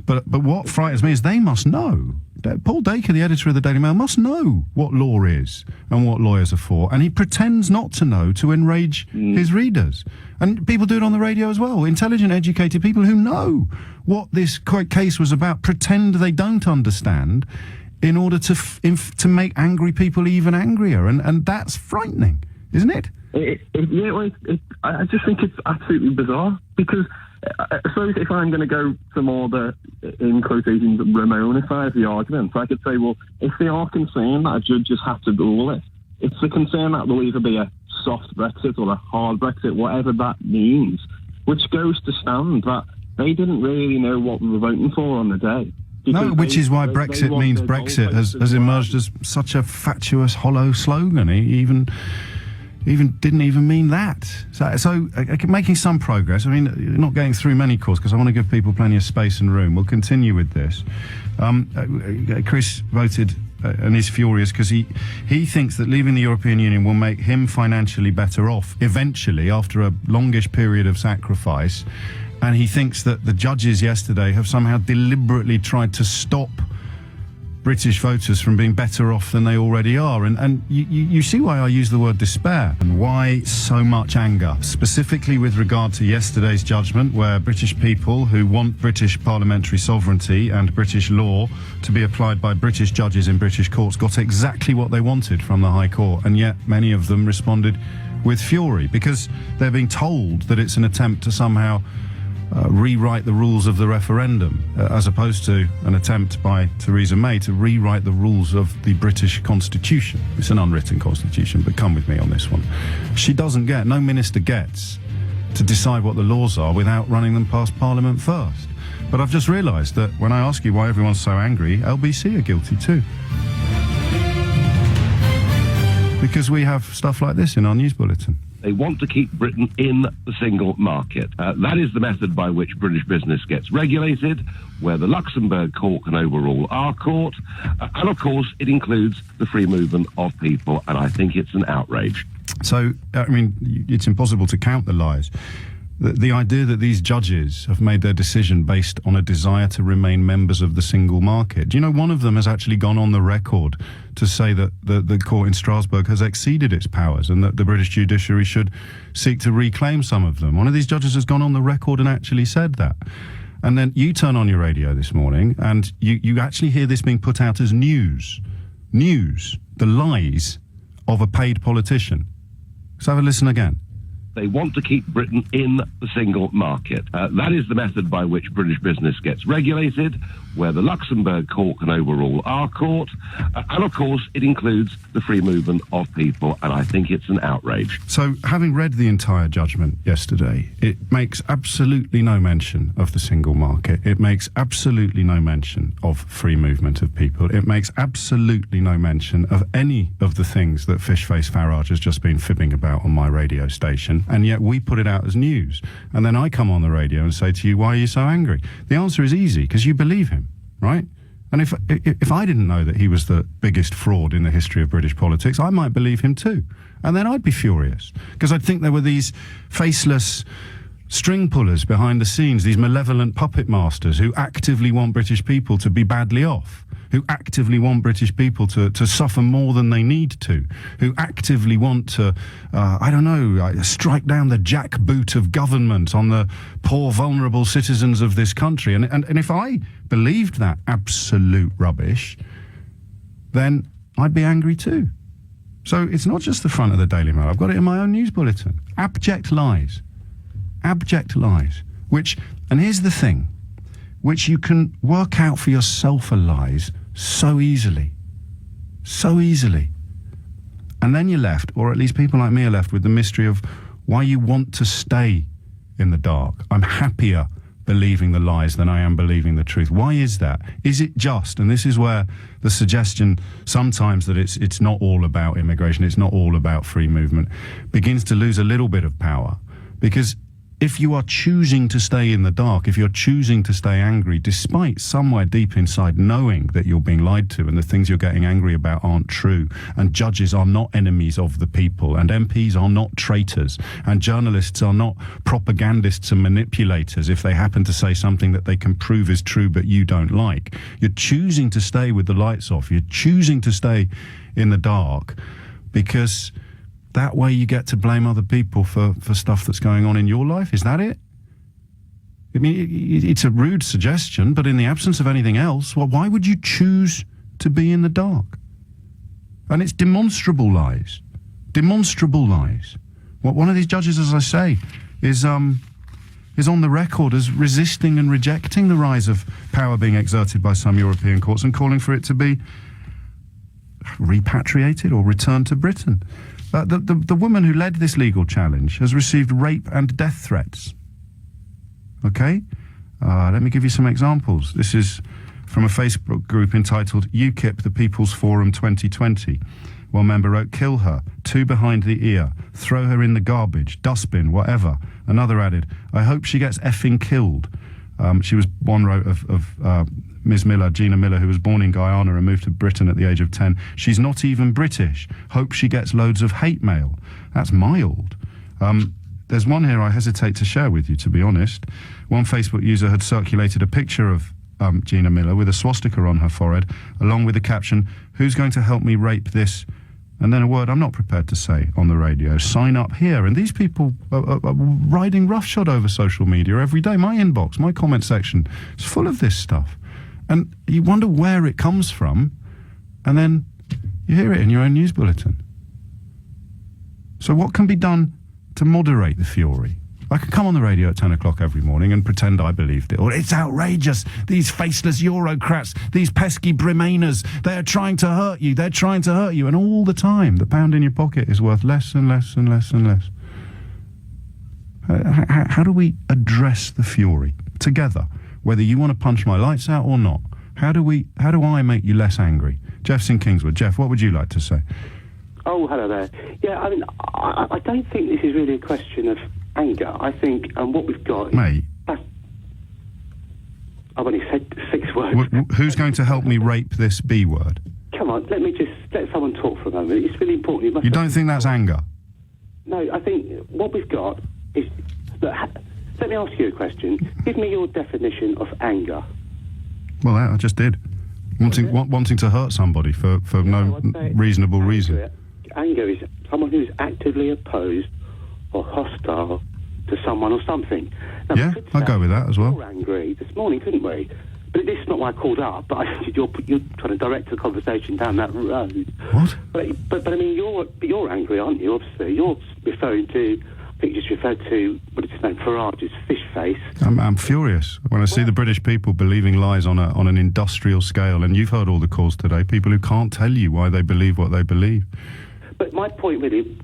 But what frightens me is they must know. Paul Dacre, the editor of the Daily Mail, must know what law is and what lawyers are for. And he pretends not to know to enrage his readers. And people do it on the radio as well. Intelligent, educated people who know what this case was about pretend they don't understand in order to make angry people even angrier. And that's frightening, isn't it? I just think it's absolutely bizarre because I suppose if I'm going to go to more the, in quotations, Ramona side of the argument, I could say, well, if they are concerned that a judge just has to rule it, it's a concern that will either be a soft Brexit or a hard Brexit, whatever that means, which goes to stand that they didn't really know what we were voting for on the day. No, which is why Brexit means Brexit has emerged as such a fatuous, hollow slogan. He didn't even mean that. So making some progress. Not getting through many calls because I want to give people plenty of space and room. We'll continue with this. Chris voted and is furious because he thinks that leaving the European Union will make him financially better off eventually after a longish period of sacrifice. And he thinks that the judges yesterday have somehow deliberately tried to stop British voters from being better off than they already are. And you see why I use the word despair and why so much anger, specifically with regard to yesterday's judgment where British people who want British parliamentary sovereignty and British law to be applied by British judges in British courts got exactly what they wanted from the High Court, and yet many of them responded with fury because they're being told that it's an attempt to somehow rewrite the rules of the referendum, as opposed to an attempt by Theresa May to rewrite the rules of the British Constitution. It's an unwritten constitution, but come with me on this one. No minister gets to decide what the laws are without running them past Parliament first. But I've just realised that when I ask you why everyone's so angry, LBC are guilty too. Because we have stuff like this in our news bulletin. They want to keep Britain in the single market. That is the method by which British business gets regulated, where the Luxembourg court can overrule our court. And of course, it includes the free movement of people. And I think it's an outrage. So, it's impossible to count the lies. The idea that these judges have made their decision based on a desire to remain members of the single market. Do you know one of them has actually gone on the record to say that the court in Strasbourg has exceeded its powers and that the British judiciary should seek to reclaim some of them? One of these judges has gone on the record and actually said that. And then you turn on your radio this morning and you actually hear this being put out as news. news, the lies of a paid politician. Let's have a listen again. They want to keep Britain in the single market. That is the method by which British business gets regulated, where the Luxembourg court can overrule our court. And of course, it includes the free movement of people, and I think it's an outrage. So, having read the entire judgment yesterday, it makes absolutely no mention of the single market. It makes absolutely no mention of free movement of people. It makes absolutely no mention of any of the things that Fishface Farage has just been fibbing about on my radio station. And yet we put it out as news. And then I come on the radio and say to you, why are you so angry? The answer is easy, because you believe him, right? And if I didn't know that he was the biggest fraud in the history of British politics, I might believe him too. And then I'd be furious, because I'd think there were these faceless string pullers behind the scenes, these malevolent puppet masters who actively want British people to be badly off, who actively want British people to suffer more than they need to, who actively want to, strike down the jackboot of government on the poor, vulnerable citizens of this country. And if I believed that absolute rubbish, then I'd be angry too. So it's not just the front of the Daily Mail. I've got it in my own news bulletin. Abject lies. Abject lies. And here's the thing, which you can work out for yourself are lies so easily. So easily. And then you're left, or at least people like me are left, with the mystery of why you want to stay in the dark. I'm happier believing the lies than I am believing the truth. Why is that? Is it just, and this is where the suggestion sometimes that it's not all about immigration, it's not all about free movement, begins to lose a little bit of power. Because if you are choosing to stay in the dark, if you're choosing to stay angry, despite somewhere deep inside knowing that you're being lied to and the things you're getting angry about aren't true, and judges are not enemies of the people, and MPs are not traitors, and journalists are not propagandists and manipulators if they happen to say something that they can prove is true but you don't like, you're choosing to stay with the lights off, you're choosing to stay in the dark, because that way you get to blame other people for stuff that's going on in your life. Is that it? I mean, it's a rude suggestion, but in the absence of anything else, well, why would you choose to be in the dark? And it's demonstrable lies. Demonstrable lies. Well, one of these judges, as I say, is on the record as resisting and rejecting the rise of power being exerted by some European courts and calling for it to be repatriated or returned to Britain. The woman who led this legal challenge has received rape and death threats. Okay? Let me give you some examples. This is from a Facebook group entitled UKIP, the People's Forum 2020. One member wrote, "Kill her, 2 behind the ear, throw her in the garbage, dustbin, whatever." Another added, "I hope she gets effing killed." One wrote of Ms. Miller, Gina Miller, who was born in Guyana and moved to Britain at the age of 10. "She's not even British. Hope she gets loads of hate mail." That's mild. There's one here I hesitate to share with you, to be honest. One Facebook user had circulated a picture of Gina Miller with a swastika on her forehead, along with the caption, "Who's going to help me rape this?" And then a word I'm not prepared to say on the radio. "Sign up here." And these people are riding roughshod over social media every day. My inbox, my comment section is full of this stuff. And you wonder where it comes from, and then you hear it in your own news bulletin. So what can be done to moderate the fury? I can come on the radio at 10 o'clock every morning and pretend I believed it. Or it's outrageous. These faceless Eurocrats, these pesky Brimainers, they're trying to hurt you. They're trying to hurt you. And all the time, the pound in your pocket is worth less and less and less and less. How do we address the fury together? Whether you want to punch my lights out or not. How do I make you less angry? Jeff's in Kingswood. Jeff, what would you like to say? Oh, hello there. Yeah, I mean, I don't think this is really a question of anger. I think what we've got... Mate. I've only said 6 words. Who's going to help me rape this B word? Come on, let someone talk for a moment. It's really important. You don't think that's anger? No, I think what we've got is... Let me ask you a question. Give me your definition of anger. Well, I just did. Wanting to hurt somebody for no reasonable reason. Anger is someone who is actively opposed or hostile to someone or something. Now, yeah, I'd go with that as well. We were angry this morning, couldn't we? But this is not why I called up. But I think you're trying to direct the conversation down that road. What? But I mean, you're angry, aren't you? Obviously, you're referring to. I think you just referred to what is his name, Farage's fish face. I'm furious when I see the British people believing lies on an industrial scale, and you've heard all the calls today. People who can't tell you why they believe what they believe. But my point really.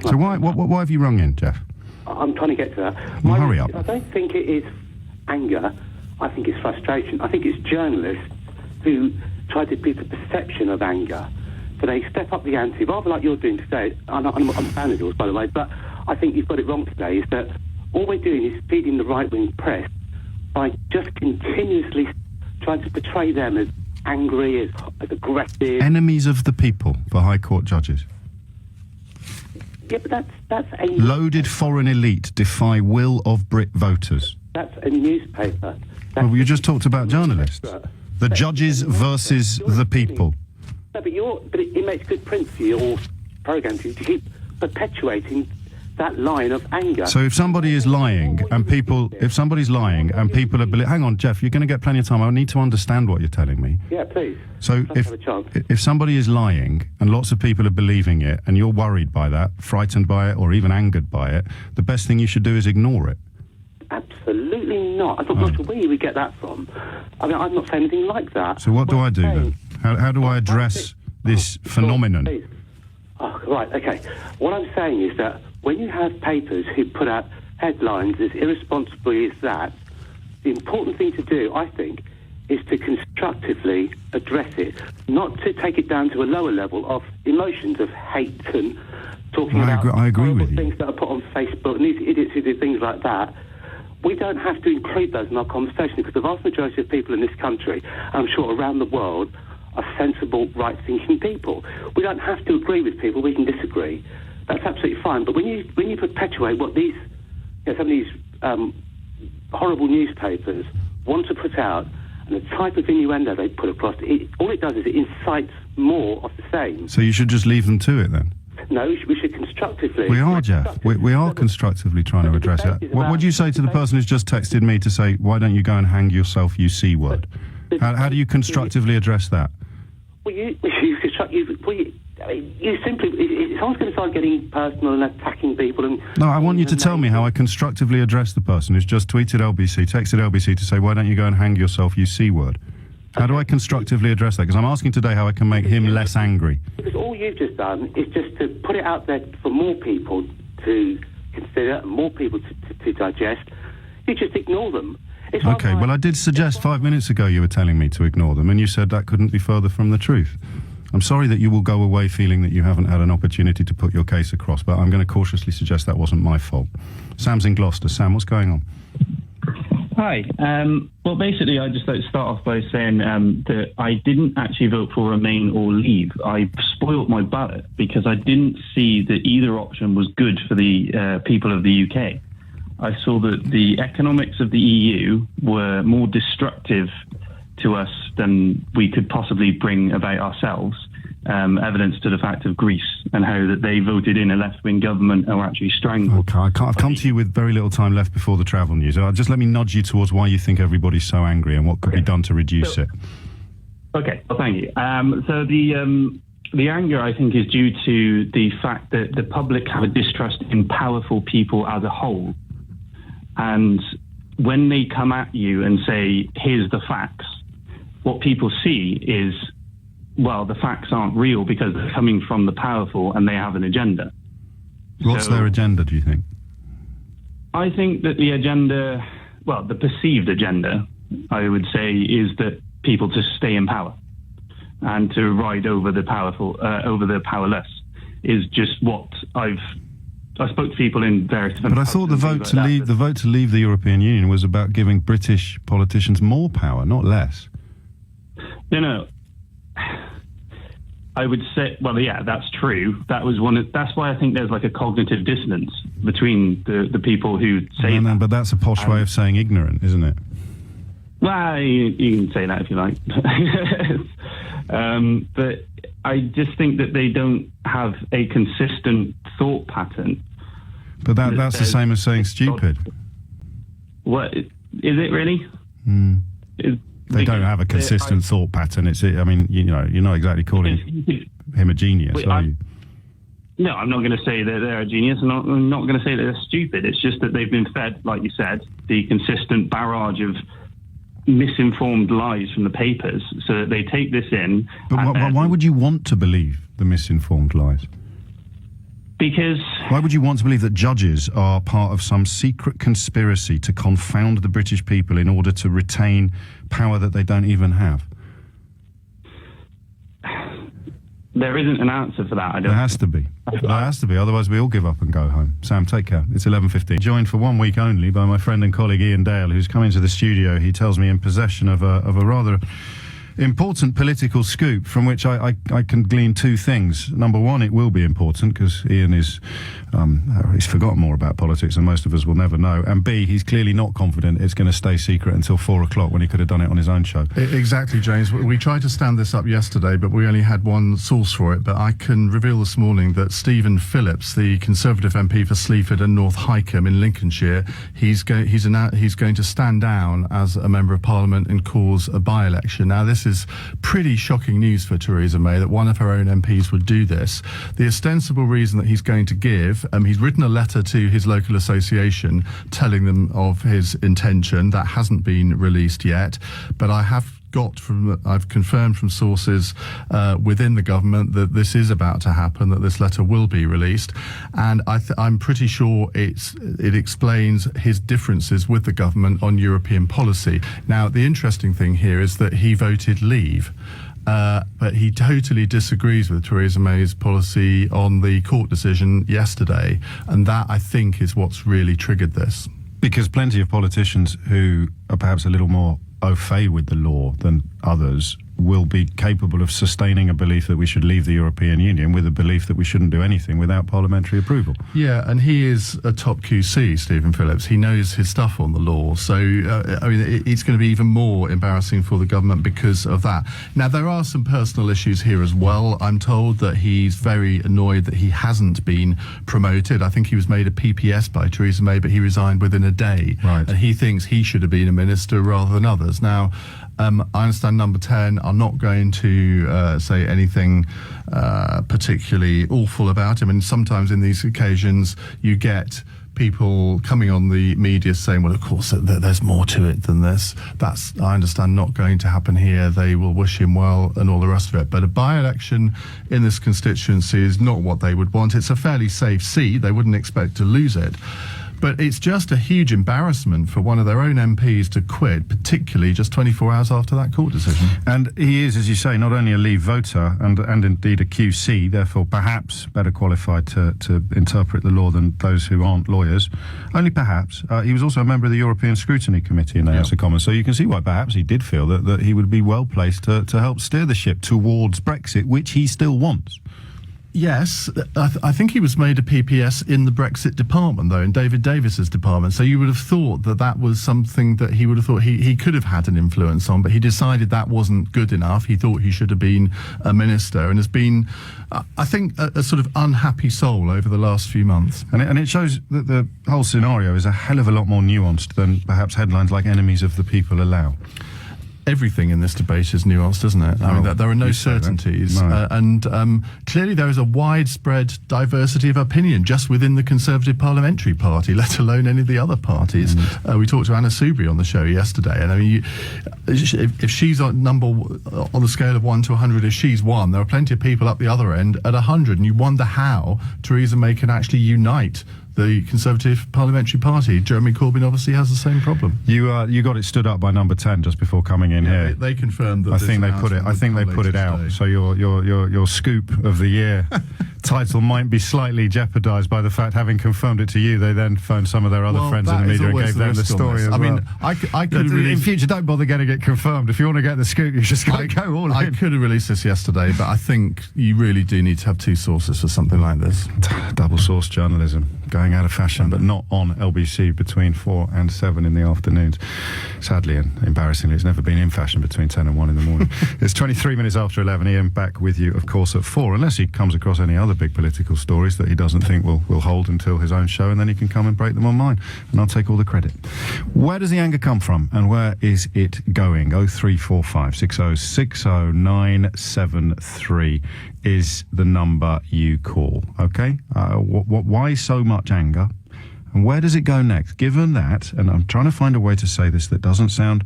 So why have you rung in, Jeff? I'm trying to get to that. Well, hurry up. I don't think it is anger. I think it's frustration. I think it's journalists who try to give the perception of anger. So they step up the ante, rather like you're doing today. I'm a fan of yours, by the way, but I think you've got it wrong today, is that all we're doing is feeding the right-wing press by just continuously trying to portray them as angry, as aggressive. Enemies of the people for High Court judges. Yeah, but that's a... Loaded foreign elite defy will of Brit voters. That's a newspaper. Well, you just talked about journalists. The judges versus the people. No, but it makes good print for you, or programme to keep perpetuating that line of anger. So if somebody is lying and people, are hang on, Jeff, you're going to get plenty of time. I need to understand what you're telling me. Yeah, please. So if somebody is lying and lots of people are believing it and you're worried by that, frightened by it, or even angered by it, the best thing you should do is ignore it. Absolutely not. I thought not where we get that from. I mean, I'm not saying anything like that. So what do I do then? How do I address this phenomenon? Oh, right, okay. What I'm saying is that when you have papers who put out headlines as irresponsibly as that, the important thing to do, I think, is to constructively address it, not to take it down to a lower level of emotions of hate and talking about horrible things that are put on Facebook and these idiots who do things like that. We don't have to include those in our conversation because the vast majority of people in this country, I'm sure around the world, are sensible, right-thinking people. We don't have to agree with people. We can disagree. That's absolutely fine. But when you perpetuate what these, some of these horrible newspapers want to put out and the type of innuendo they put across, all it does is it incites more of the same. So you should just leave them to it then? No, we should constructively... We are, Jeff. We are constructively trying to address it. What would you say to the person who's just texted me to say, why don't you go and hang yourself, you C-word? How do you constructively address that? Well, you simply... If someone's going to start getting personal and attacking people and... No, I want you to tell me how I constructively address the person who's just tweeted LBC, texted LBC to say, why don't you go and hang yourself, you C-word? How do I constructively address that? Because I'm asking today how I can make him less angry. Because all you've just done is just to put it out there for more people to consider, more people to digest. You just ignore them. Okay, well, I did suggest 5 minutes ago you were telling me to ignore them, and you said that couldn't be further from the truth. I'm sorry that you will go away feeling that you haven't had an opportunity to put your case across, but I'm going to cautiously suggest that wasn't my fault. Sam's in Gloucester. Sam, what's going on? Hi. Well, basically, I'd just like to start off by saying that I didn't actually vote for Remain or Leave. I spoilt my ballot because I didn't see that either option was good for the people of the UK. I saw that the economics of the EU were more destructive to us than we could possibly bring about ourselves. Evidence to the fact of Greece and how that they voted in a left-wing government and were actually strangled. Okay, I've come to you with very little time left before the travel news. Just let me nudge you towards why you think everybody's so angry and what could be done to reduce it. Okay, well, thank you. So the anger, I think, is due to the fact that the public have a distrust in powerful people as a whole. And when they come at you and say, here's the facts, what people see is, well, the facts aren't real because they're coming from the powerful and they have an agenda. What's their agenda, do you think? I think that the agenda, well, the perceived agenda, I would say, is that people to stay in power and to ride over the powerful, over the powerless is just what I spoke to people in various different... But I thought the vote to leave the European Union was about giving British politicians more power, not less. No. I would say, well, yeah, that's true. That's why I think there's like a cognitive dissonance between the people who say that. But that's a posh way of saying ignorant, isn't it? Well, you can say that if you like. But I just think that they don't have a consistent thought pattern. But that's the same as saying stupid. What is it really? They don't have a consistent thought pattern. I mean, you're not exactly calling him a genius, are you? No, I'm not going to say that they're a genius. I'm not going to say that they're stupid. It's just that they've been fed, like you said, the consistent barrage of misinformed lies from the papers, so that they take this in. But why would you want to believe the misinformed lies? Because... Why would you want to believe that judges are part of some secret conspiracy to confound the British people in order to retain power that they don't even have? There isn't an answer for that. There has to be. There has to be. Otherwise, we all give up and go home. Sam, take care. It's 11:15. Joined for 1 week only by my friend and colleague Ian Dale, who's come into the studio. He tells me in possession of a rather important political scoop from which I can glean two things. Number one, it will be important because Ian is he's forgotten more about politics than most of us will never know. And B, he's clearly not confident it's going to stay secret until 4 o'clock when he could have done it on his own show. Exactly, James. We tried to stand this up yesterday, but we only had one source for it. But I can reveal this morning that Stephen Phillips, the Conservative MP for Sleaford and North Hykeham in Lincolnshire, he's going to stand down as a Member of Parliament and cause a by-election. Now, this is pretty shocking news for Theresa May, that one of her own MPs would do this. The ostensible reason that he's going to give, he's written a letter to his local association telling them of his intention. That hasn't been released yet, but I've confirmed from sources within the government that this is about to happen, that this letter will be released, and I'm pretty sure it explains his differences with the government on European policy. Now, the interesting thing here is that he voted leave. But he totally disagrees with Theresa May's policy on the court decision yesterday, and that, I think, is what's really triggered this. Because plenty of politicians who are perhaps a little more au fait with the law than others will be capable of sustaining a belief that we should leave the European Union with a belief that we shouldn't do anything without parliamentary approval. Yeah, and he is a top QC, Stephen Phillips. He knows his stuff on the law. So, it's going to be even more embarrassing for the government because of that. Now, there are some personal issues here as well. I'm told that he's very annoyed that he hasn't been promoted. I think he was made a PPS by Theresa May, but he resigned within a day. Right. And he thinks he should have been a minister rather than others. Now, I understand Number 10 are not going to say anything particularly awful about him. And sometimes in these occasions, you get people coming on the media saying, well, of course, there's more to it than this. That's, I understand, not going to happen here. They will wish him well and all the rest of it. But a by-election in this constituency is not what they would want. It's a fairly safe seat. They wouldn't expect to lose it. But it's just a huge embarrassment for one of their own MPs to quit, particularly just 24 hours after that court decision. And he is, as you say, not only a Leave voter and indeed a QC, therefore perhaps better qualified to interpret the law than those who aren't lawyers. Only perhaps. He was also a member of the European Scrutiny Committee in the House of Commons, so you can see why perhaps he did feel that he would be well placed to help steer the ship towards Brexit, which he still wants. Yes, I think he was made a PPS in the Brexit department, though, in David Davis's department. So you would have thought that was something that he would have thought he could have had an influence on, but he decided that wasn't good enough. He thought he should have been a minister and has been, I think, a sort of unhappy soul over the last few months. And it shows that the whole scenario is a hell of a lot more nuanced than perhaps headlines like "Enemies of the People" allow. Everything in this debate is nuanced, isn't it? I mean, there are no certainties. No. And clearly there is a widespread diversity of opinion just within the Conservative Parliamentary Party, let alone any of the other parties. We talked to Anna Soubry on the show yesterday, and I mean, if she's on the scale of 1 to 100, if she's 1, there are plenty of people up the other end at 100, and you wonder how Theresa May can actually unite the Conservative Parliamentary Party. Jeremy Corbyn obviously has the same problem. You got it stood up by Number 10 just before coming in here. They confirmed that. I think they put it out. So your scoop of the year title might be slightly jeopardised by the fact, having confirmed it to you, they then phoned some of their other friends in the media and gave them the story as well. I mean, I could in future, don't bother getting it confirmed. If you want to get the scoop, you just got to go all in. I could have released this yesterday, but I think you really do need to have two sources for something like this. Double source journalism going out of fashion, but not on LBC between 4 and 7 in the afternoons. Sadly and embarrassingly, it's never been in fashion between 10 and 1 in the morning. It's 23 minutes after 11. Ian back with you, of course, at 4, unless he comes across any other big political stories that he doesn't think will hold until his own show, and then he can come and break them on mine, and I'll take all the credit. Where does the anger come from, and where is it going? 0345 60 60 973 is the number you call, okay? Why so much anger? And where does it go next? Given that, and I'm trying to find a way to say this that doesn't sound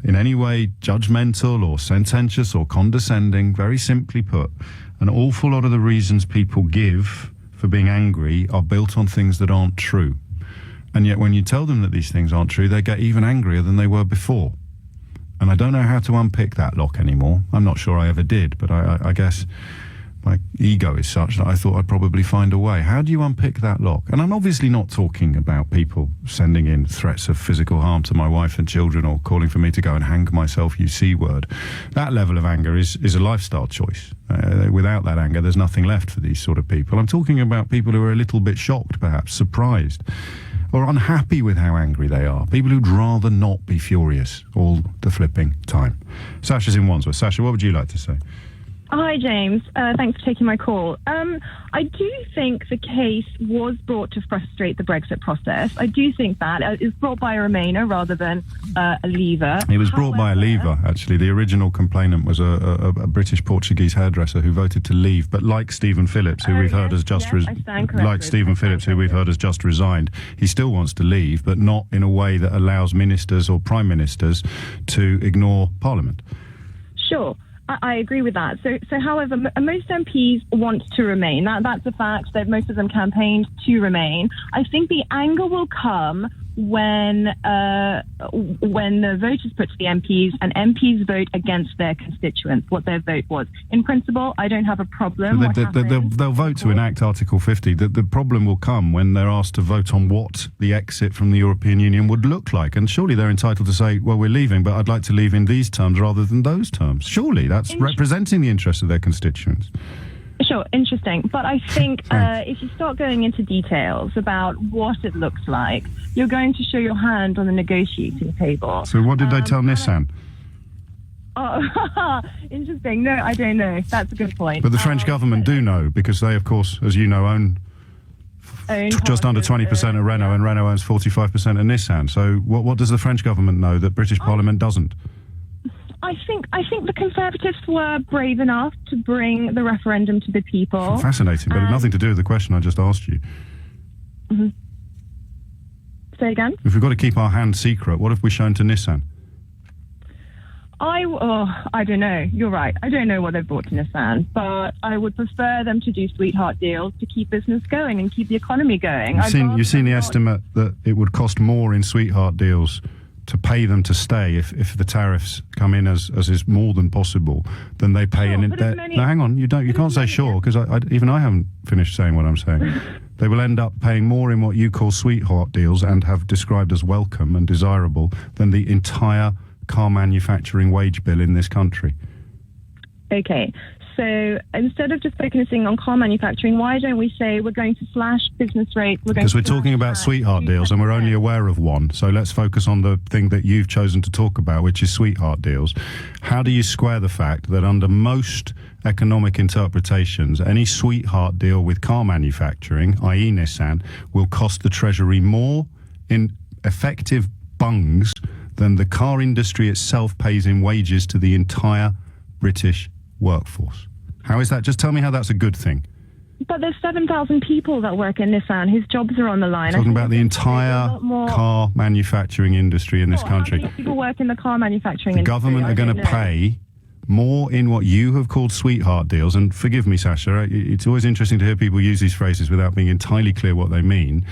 in any way judgmental or sententious or condescending, very simply put, an awful lot of the reasons people give for being angry are built on things that aren't true. And yet when you tell them that these things aren't true, they get even angrier than they were before. And I don't know how to unpick that lock anymore. I'm not sure I ever did, but I guess my ego is such that I thought I'd probably find a way. How do you unpick that lock? And I'm obviously not talking about people sending in threats of physical harm to my wife and children or calling for me to go and hang myself, you C word. That level of anger is a lifestyle choice. Without that anger, there's nothing left for these sort of people. I'm talking about people who are a little bit shocked, perhaps, surprised, or unhappy with how angry they are. People who'd rather not be furious all the flipping time. Sasha's in Wandsworth. Sasha, what would you like to say? Hi, James. Thanks for taking my call. I do think the case was brought to frustrate the Brexit process. I do think that. It was brought by a Remainer rather than a Leaver. It was brought by a Leaver, actually. The original complainant was a British-Portuguese hairdresser who voted to leave, but like Stephen Phillips, who we've heard has just resigned, he still wants to leave, but not in a way that allows ministers or prime ministers to ignore Parliament. Sure. I agree with that. So, however, most MPs want to remain. That's a fact. That most of them campaigned to remain. I think the anger will come when the vote is put to the MPs and MPs vote against their constituents, what their vote was. In principle, I don't have a problem. They'll vote to enact Article 50. The problem will come when they're asked to vote on what the exit from the European Union would look like. And surely they're entitled to say, well, we're leaving, but I'd like to leave in these terms rather than those terms. Surely that's representing the interests of their constituents. Sure, interesting. But I think if you start going into details about what it looks like, you're going to show your hand on the negotiating table. So what did they tell Nissan? Oh, interesting. No, I don't know. That's a good point. But the French government do know, because they, of course, as you know, own just under 20% of Renault, and Renault owns 45% of Nissan. So what does the French government know that British Parliament doesn't? I think the Conservatives were brave enough to bring the referendum to the people. Fascinating, but nothing to do with the question I just asked you. Mm-hmm. Say again? If we've got to keep our hand secret, what have we shown to Nissan? I don't know. You're right. I don't know what they've brought to Nissan, but I would prefer them to do sweetheart deals to keep business going and keep the economy going. You've seen the estimate that it would cost more in sweetheart deals to pay them to stay if the tariffs come in as is more than possible than they pay in. Now hang on, you can't say sure, because even I haven't finished saying what I'm saying. They will end up paying more in what you call sweetheart deals and have described as welcome and desirable than the entire car manufacturing wage bill in this country. Okay. So instead of just focusing on car manufacturing, why don't we say we're going to slash business rates? Because we're talking about sweetheart deals and we're only aware of one. So let's focus on the thing that you've chosen to talk about, which is sweetheart deals. How do you square the fact that under most economic interpretations, any sweetheart deal with car manufacturing, i.e. Nissan, will cost the Treasury more in effective bungs than the car industry itself pays in wages to the entire British workforce? How is that? Just tell me how that's a good thing. But there's 7,000 people that work in Nissan whose jobs are on the line. Talking about the entire car manufacturing industry in this country. How many people work in the car manufacturing industry? The government are going to pay more in what you have called sweetheart deals. And forgive me, Sasha, it's always interesting to hear people use these phrases without being entirely clear what they mean.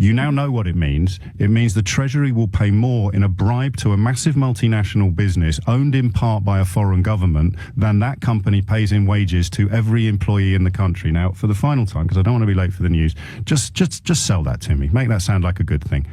You now know what it means. It means the Treasury will pay more in a bribe to a massive multinational business owned in part by a foreign government than that company pays in wages to every employee in the country. Now, for the final time, because I don't want to be late for the news, just sell that to me. Make that sound like a good thing.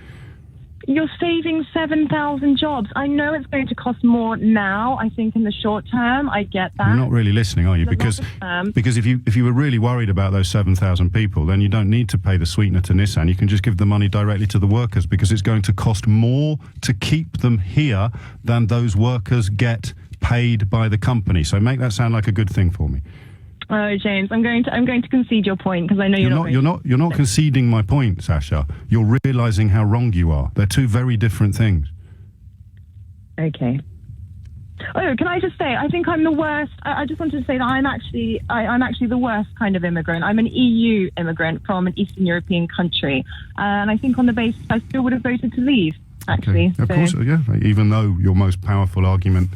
You're saving 7,000 jobs. I know it's going to cost more now, I think, in the short term. I get that. You're not really listening, are you? Because if you were really worried about those 7,000 people, then you don't need to pay the sweetener to Nissan. You can just give the money directly to the workers, because it's going to cost more to keep them here than those workers get paid by the company. So make that sound like a good thing for me. Oh, James, I'm going to concede your point, because I know you're not conceding my point, Sasha. You're realising how wrong you are. They're two very different things. Okay. Oh, can I just say, I think I'm the worst. I just wanted to say that I'm actually the worst kind of immigrant. I'm an EU immigrant from an Eastern European country, and I think on the basis I still would have voted to leave. Actually, okay. Of course, yeah. Even though your most powerful argument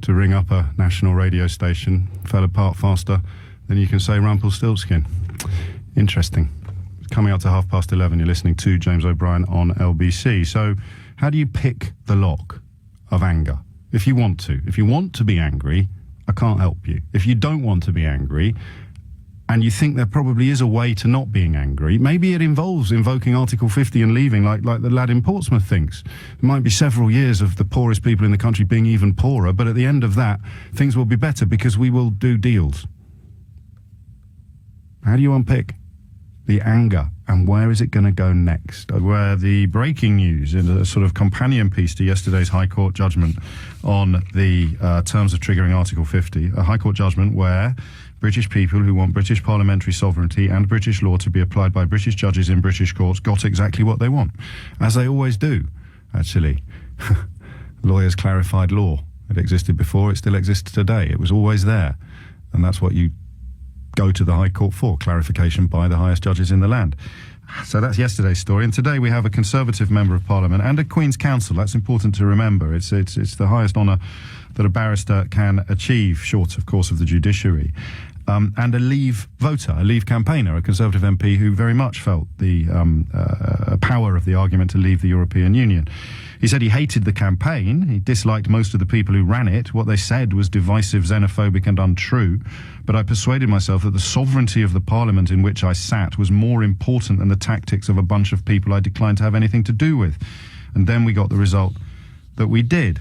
to ring up a national radio station fell apart faster than you can say Rumpelstiltskin. Interesting. Coming up to 11:30, you're listening to James O'Brien on LBC. So, how do you pick the lock of anger? If you want to be angry, I can't help you. If you don't want to be angry, and you think there probably is a way to not being angry, maybe it involves invoking Article 50 and leaving, like the lad in Portsmouth thinks. It might be several years of the poorest people in the country being even poorer, but at the end of that, things will be better because we will do deals. How do you unpick the anger, and where is it going to go next? Where the breaking news in a sort of companion piece to yesterday's High Court judgment on the terms of triggering Article 50, a High Court judgment where British people who want British parliamentary sovereignty and British law to be applied by British judges in British courts got exactly what they want, as they always do, actually. Lawyers clarified law. It existed before, it still exists today. It was always there, and that's what you go to the High Court for, clarification by the highest judges in the land. So that's yesterday's story, and today we have a Conservative Member of Parliament and a Queen's Counsel. That's important to remember. It's the highest honour that a barrister can achieve, short, of course, of the judiciary. And a Leave voter, a Leave campaigner, a Conservative MP who very much felt the power of the argument to leave the European Union. He said he hated the campaign. He disliked most of the people who ran it. What they said was divisive, xenophobic and untrue. But I persuaded myself that the sovereignty of the parliament in which I sat was more important than the tactics of a bunch of people I declined to have anything to do with. And then we got the result that we did.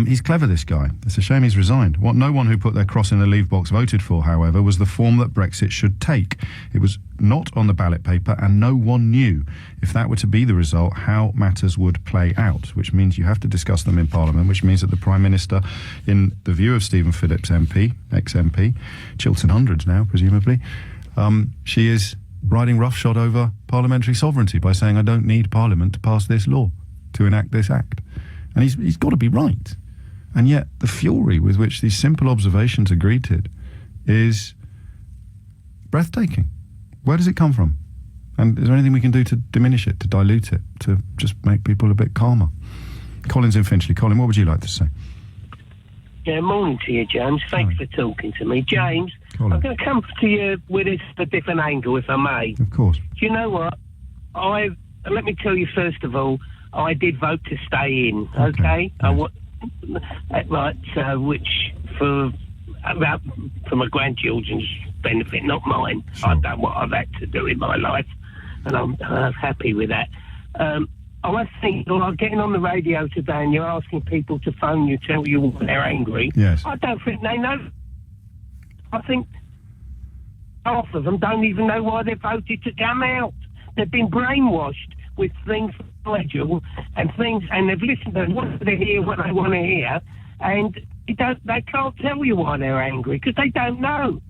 He's clever, this guy. It's a shame he's resigned. What no one who put their cross in the Leave box voted for, however, was the form that Brexit should take. It was not on the ballot paper, and no one knew, if that were to be the result, how matters would play out, which means you have to discuss them in Parliament, which means that the Prime Minister, in the view of Stephen Phillips, MP, ex-MP, Chiltern Hundreds now, presumably, she is riding roughshod over parliamentary sovereignty by saying, I don't need Parliament to pass this law, to enact this act. And he's got to be right. And yet the fury with which these simple observations are greeted is breathtaking. Where does it come from? And is there anything we can do to diminish it, to dilute it, to just make people a bit calmer? Colin's in Finchley. Colin, what would you like to say? Yeah, morning to you, James. Thanks for talking to me. James, Colin, I'm going to come to you with a different angle, if I may. Of course. Do you know what? Let me tell you, first of all, I did vote to stay in, okay? Yes. Which for my grandchildren's benefit, not mine. Sure. I've done what I've had to do in my life, and I'm happy with that. I think, like getting on the radio today and you're asking people to phone you, tell you when they're angry. Yes. I don't think they know. I think half of them don't even know why they voted to come out. They've been brainwashed with things and things, and they've listened to what they hear, what they want to hear, and they can't tell you why they're angry because they don't know.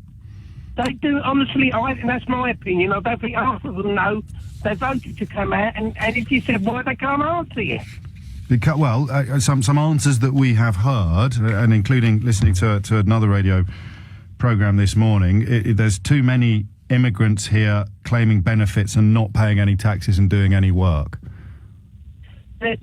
They do, honestly. That's my opinion. I don't think half of them know they voted to come out, and if you said why, they can't answer you. Because, some answers that we have heard, and including listening to another radio programme this morning, there's too many immigrants here claiming benefits and not paying any taxes and doing any work.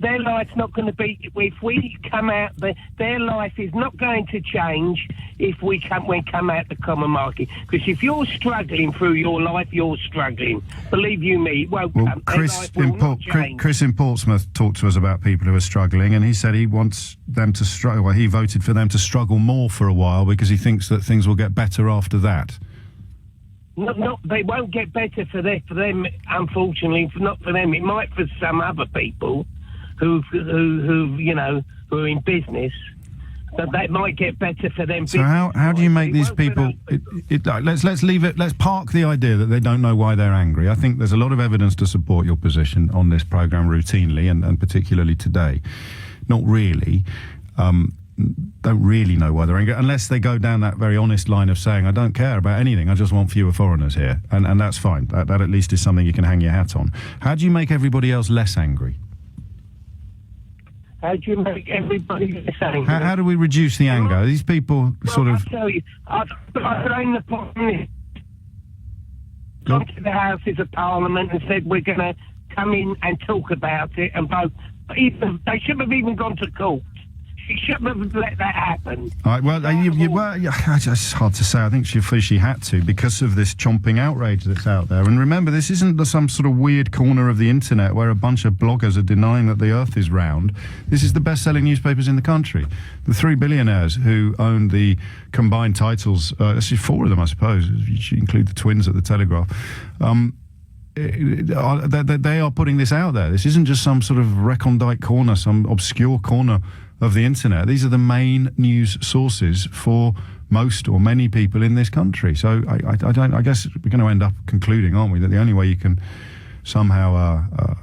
Their life's not going to be, if we come out, their life is not going to change if we come out the common market. Because if you're struggling through your life, you're struggling. Believe you me, it won't come. Chris in Portsmouth talked to us about people who are struggling, and he said he wants them to struggle. Well, he voted for them to struggle more for a while because he thinks that things will get better after that. They won't get better for them. Unfortunately, not for them. It might for some other people who are in business. But that might get better for them. So how do you make these people? Let's leave it. Let's park the idea that they don't know why they're angry. I think there's a lot of evidence to support your position on this programme routinely, and particularly today. Not really. Don't really know why they're angry, unless they go down that very honest line of saying, I don't care about anything, I just want fewer foreigners here. And that's fine. That at least is something you can hang your hat on. How do you make everybody else less angry? How do you make everybody less angry? How do we reduce the anger? These people sort of... I'll tell you, I've blamed the Parliament. Gone to the Houses of Parliament and said we're going to come in and talk about it and vote. They shouldn't have even gone to court. She shouldn't have let that happen. All right, well, it's hard to say. I think she had to because of this chomping outrage that's out there. And remember, this isn't some sort of weird corner of the internet where a bunch of bloggers are denying that the Earth is round. This is the best-selling newspapers in the country. The three billionaires who own the combined titles, actually four of them, I suppose, if you include the twins at the Telegraph. They are putting this out there. This isn't just some sort of recondite corner, some obscure corner of the internet. These are the main news sources for most or many people in this country. So I guess we're going to end up concluding, aren't we, that the only way you can somehow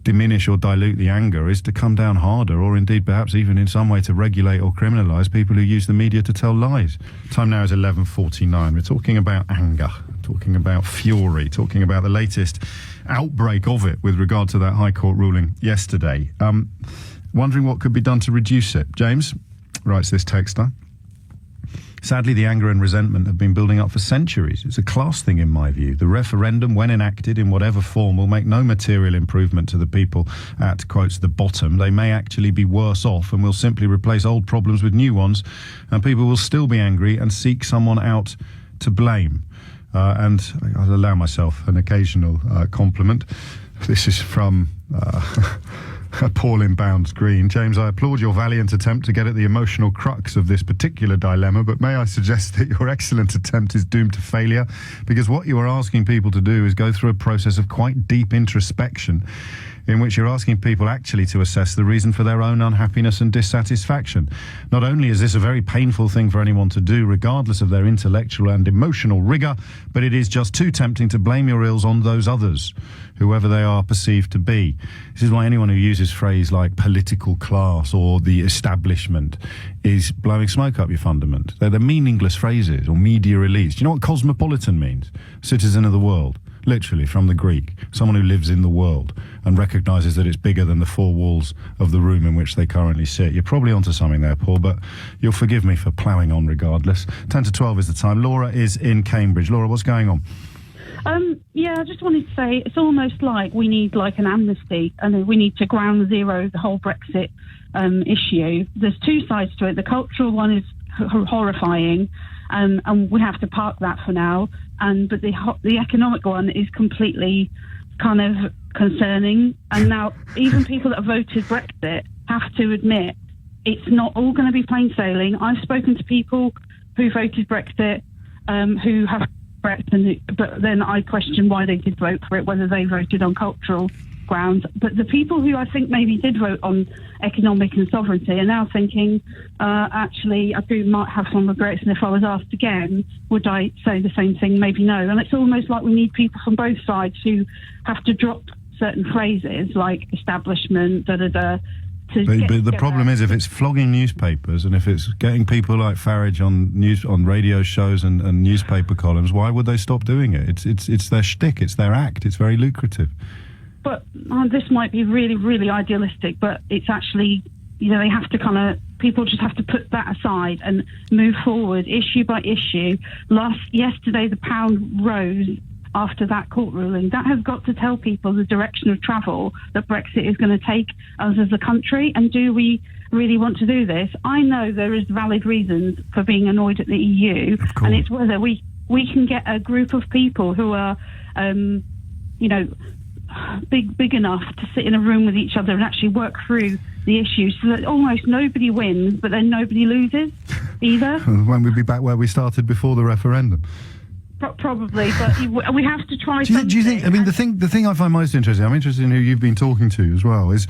diminish or dilute the anger is to come down harder, or indeed perhaps even in some way to regulate or criminalise people who use the media to tell lies. Time now is 11:49. We're talking about anger, talking about fury, talking about the latest outbreak of it with regard to that High Court ruling yesterday. Wondering what could be done to reduce it. James writes this texter. Sadly, the anger and resentment have been building up for centuries. It's a class thing in my view. The referendum, when enacted in whatever form, will make no material improvement to the people at, quotes, the bottom. They may actually be worse off and will simply replace old problems with new ones, and people will still be angry and seek someone out to blame. And I'll allow myself an occasional compliment. This is from... Paul in Bounds Green. James, I applaud your valiant attempt to get at the emotional crux of this particular dilemma, but may I suggest that your excellent attempt is doomed to failure, because what you are asking people to do is go through a process of quite deep introspection in which you're asking people actually to assess the reason for their own unhappiness and dissatisfaction. Not only is this a very painful thing for anyone to do, regardless of their intellectual and emotional rigour, but it is just too tempting to blame your ills on those others, whoever they are perceived to be. This is why anyone who uses phrases like political class or the establishment is blowing smoke up your fundament. They're meaningless phrases, or media elites. Do you know what cosmopolitan means? Citizen of the world. Literally, from the Greek, someone who lives in the world and recognises that it's bigger than the four walls of the room in which they currently sit. You're probably onto something there, Paul, but you'll forgive me for ploughing on regardless. 10 to 12 is the time. Laura is in Cambridge. Laura, what's going on? I just wanted to say it's almost like we need like an amnesty, and we need to ground zero the whole Brexit issue. There's two sides to it. The cultural one is horrifying, and we have to park that for now. But the economic one is completely kind of concerning. And now even people that have voted Brexit have to admit it's not all going to be plain sailing. I've spoken to people who voted Brexit, who have Brexit, but then I question why they did vote for it, whether they voted on cultural grounds. But the people who I think maybe did vote on economic and sovereignty are now thinking, actually, I might have some regrets, and if I was asked again, would I say the same thing? Maybe no. And it's almost like we need people from both sides who have to drop certain phrases like establishment, da-da-da. But the problem is, if it's flogging newspapers and if it's getting people like Farage on radio shows and newspaper columns, why would they stop doing it? It's their shtick, it's their act, it's very lucrative. But this might be really, really idealistic, but it's actually, they have to people just have to put that aside and move forward issue by issue. Yesterday, the pound rose after that court ruling. That has got to tell people the direction of travel that Brexit is going to take us as a country. And do we really want to do this? I know there is valid reasons for being annoyed at the EU, and it's whether we can get a group of people who are, big enough to sit in a room with each other and actually work through the issues so that almost nobody wins, but then nobody loses either. When we'd be back where we started before the referendum. Probably, but we have to try. Do you think? I mean, the thing I find most interesting. I'm interested in who you've been talking to as well. Is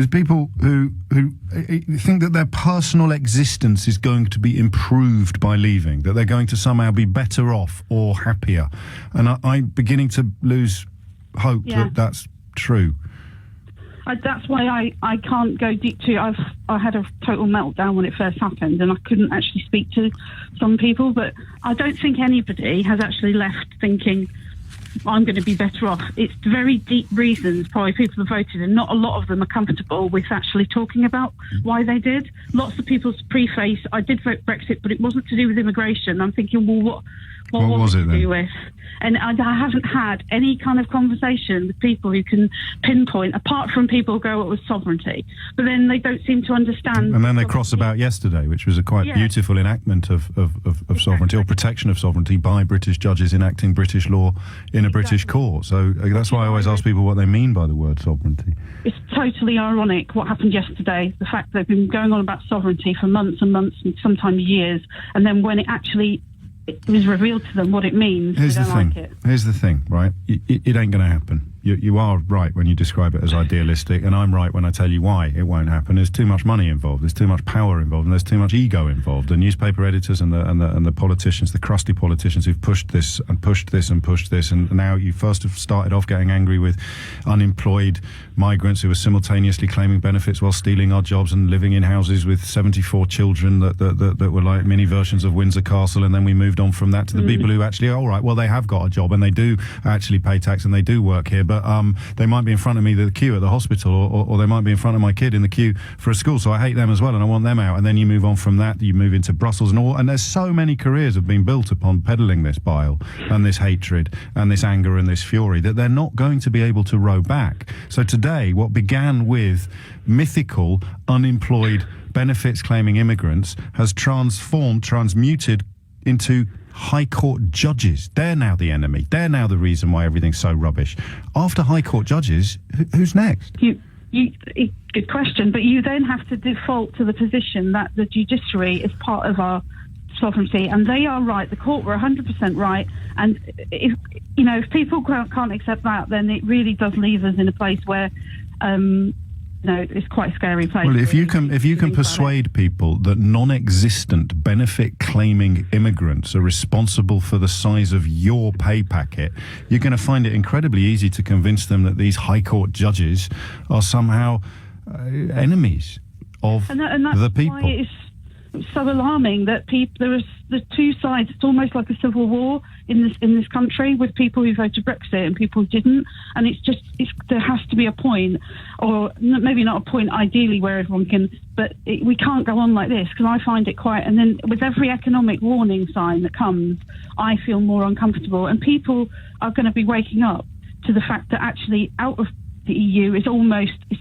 people who think that their personal existence is going to be improved by leaving, that they're going to somehow be better off or happier, and I'm beginning to lose hope that that's true. That's why I can't go deep to. I had a total meltdown when it first happened, and I couldn't actually speak to some people. But I don't think anybody has actually left thinking I'm going to be better off. It's very deep reasons why people have voted, and not a lot of them are comfortable with actually talking about why they did. Lots of people's preface, I did vote Brexit, but it wasn't to do with immigration. I'm thinking, well, what was it to do with? And I haven't had any kind of conversation with people who can pinpoint, apart from people who go, it was sovereignty. But then they don't seem to understand. And then they cross about yesterday, which was a quite beautiful enactment of sovereignty, or protection of sovereignty by British judges enacting British law in a British court. So that's why I always ask people what they mean by the word sovereignty. It's totally ironic what happened yesterday, the fact they've been going on about sovereignty for months and months, and sometimes years, and then when it was revealed to them what it means, Here's they the don't thing. like it. Here's the thing, right? It ain't going to happen. You are right when you describe it as idealistic, and I'm right when I tell you why it won't happen. There's too much money involved, there's too much power involved, and there's too much ego involved. The newspaper editors and the politicians, the crusty politicians who've pushed this and pushed this and pushed this, and now you first have started off getting angry with unemployed migrants who are simultaneously claiming benefits while stealing our jobs and living in houses with 74 children that were like mini versions of Windsor Castle, and then we moved on from that to the people who actually, all right, well, they have got a job and they do actually pay tax and they do work here, but they might be in front of me the queue at the hospital, or they might be in front of my kid in the queue for a school, so I hate them as well and I want them out. And then you move on from that, you move into Brussels and there's so many careers have been built upon peddling this bile and this hatred and this anger and this fury that they're not going to be able to row back. So today, what began with mythical unemployed benefits claiming immigrants has transmuted into High Court judges. They're now the enemy. They're now the reason why everything's so rubbish. After High Court judges, who's next? Good question, but you then have to default to the position that the judiciary is part of our sovereignty, and they are right. The court were 100% right, and if people can't accept that, then it really does leave us in a place where it's quite a scary place. Well, if you can persuade people that non-existent benefit-claiming immigrants are responsible for the size of your pay packet, you're going to find it incredibly easy to convince them that these High Court judges are somehow enemies of the people. Why it's so alarming that there is the two sides. It's almost like a civil war in this country, with people who voted Brexit and people who didn't. And there has to be a point, or maybe not a point ideally where everyone can, but we can't go on like this, because I find it quite. And then with every economic warning sign that comes, I feel more uncomfortable. And people are going to be waking up to the fact that actually out of the EU it's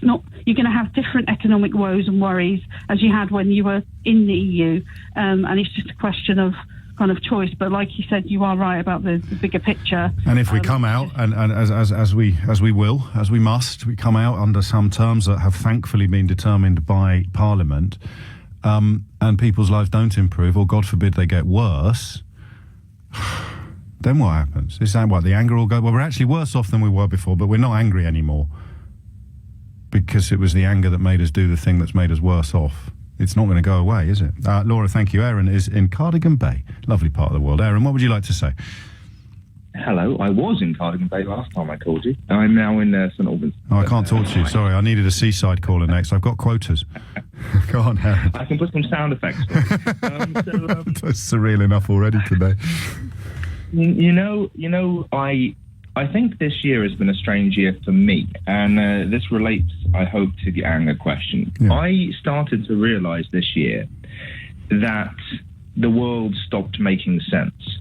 not, you're going to have different economic woes and worries as you had when you were in the EU, and it's just a question of kind of choice. But like you said, you are right about the bigger picture. And if we come out, and as we must, we come out under some terms that have thankfully been determined by Parliament, and people's lives don't improve, or God forbid they get worse, then what happens? Is that what the anger will go? Well, we're actually worse off than we were before, but we're not angry anymore because it was the anger that made us do the thing that's made us worse off. It's not going to go away, is it? Laura, thank you. Aaron is in Cardigan Bay, lovely part of the world. Aaron, what would you like to say? Hello, I was in Cardigan Bay last time I called you. I'm now in St Albans. Oh, I can't talk to you. Sorry, I needed a seaside caller next. I've got quotas. Go on, Aaron. I can put some sound effects for it. That's surreal enough already today. I think this year has been a strange year for me, and this relates, I hope, to the anger question. Yeah. I started to realise this year that the world stopped making sense.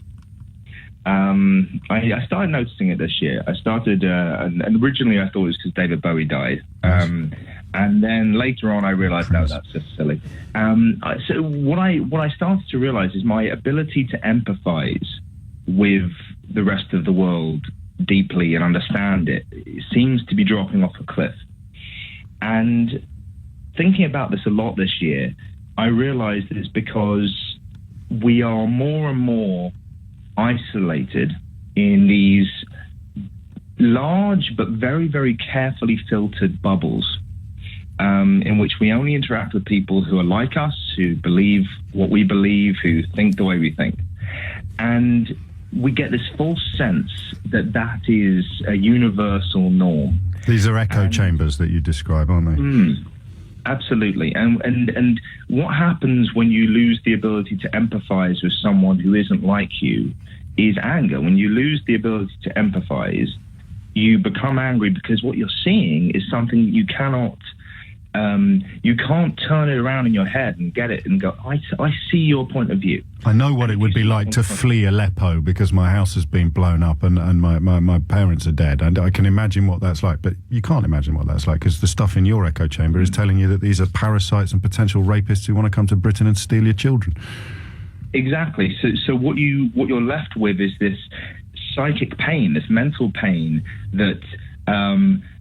I started noticing it this year. I started, and originally I thought it was because David Bowie died. And then later on I realised, no, that's just silly. So what I started to realise is my ability to empathise with the rest of the world deeply and understand it seems to be dropping off a cliff. And thinking about this a lot this year, I realised it's because we are more and more isolated in these large but very, very carefully filtered bubbles in which we only interact with people who are like us, who believe what we believe, who think the way we think. And we get this false sense that that is a universal norm. These are echo chambers that you describe, aren't they? Absolutely. And what happens when you lose the ability to empathize with someone who isn't like you is anger. When you lose the ability to empathize, you become angry because what you're seeing is something you cannot, you can't turn it around in your head and get it and go, I see your point of view. I know what it would be like to flee Aleppo because my house has been blown up and my parents are dead. And I can imagine what that's like, but you can't imagine what that's like because the stuff in your echo chamber is telling you that these are parasites and potential rapists who want to come to Britain and steal your children. Exactly. So what you're left with is this psychic pain, this mental pain that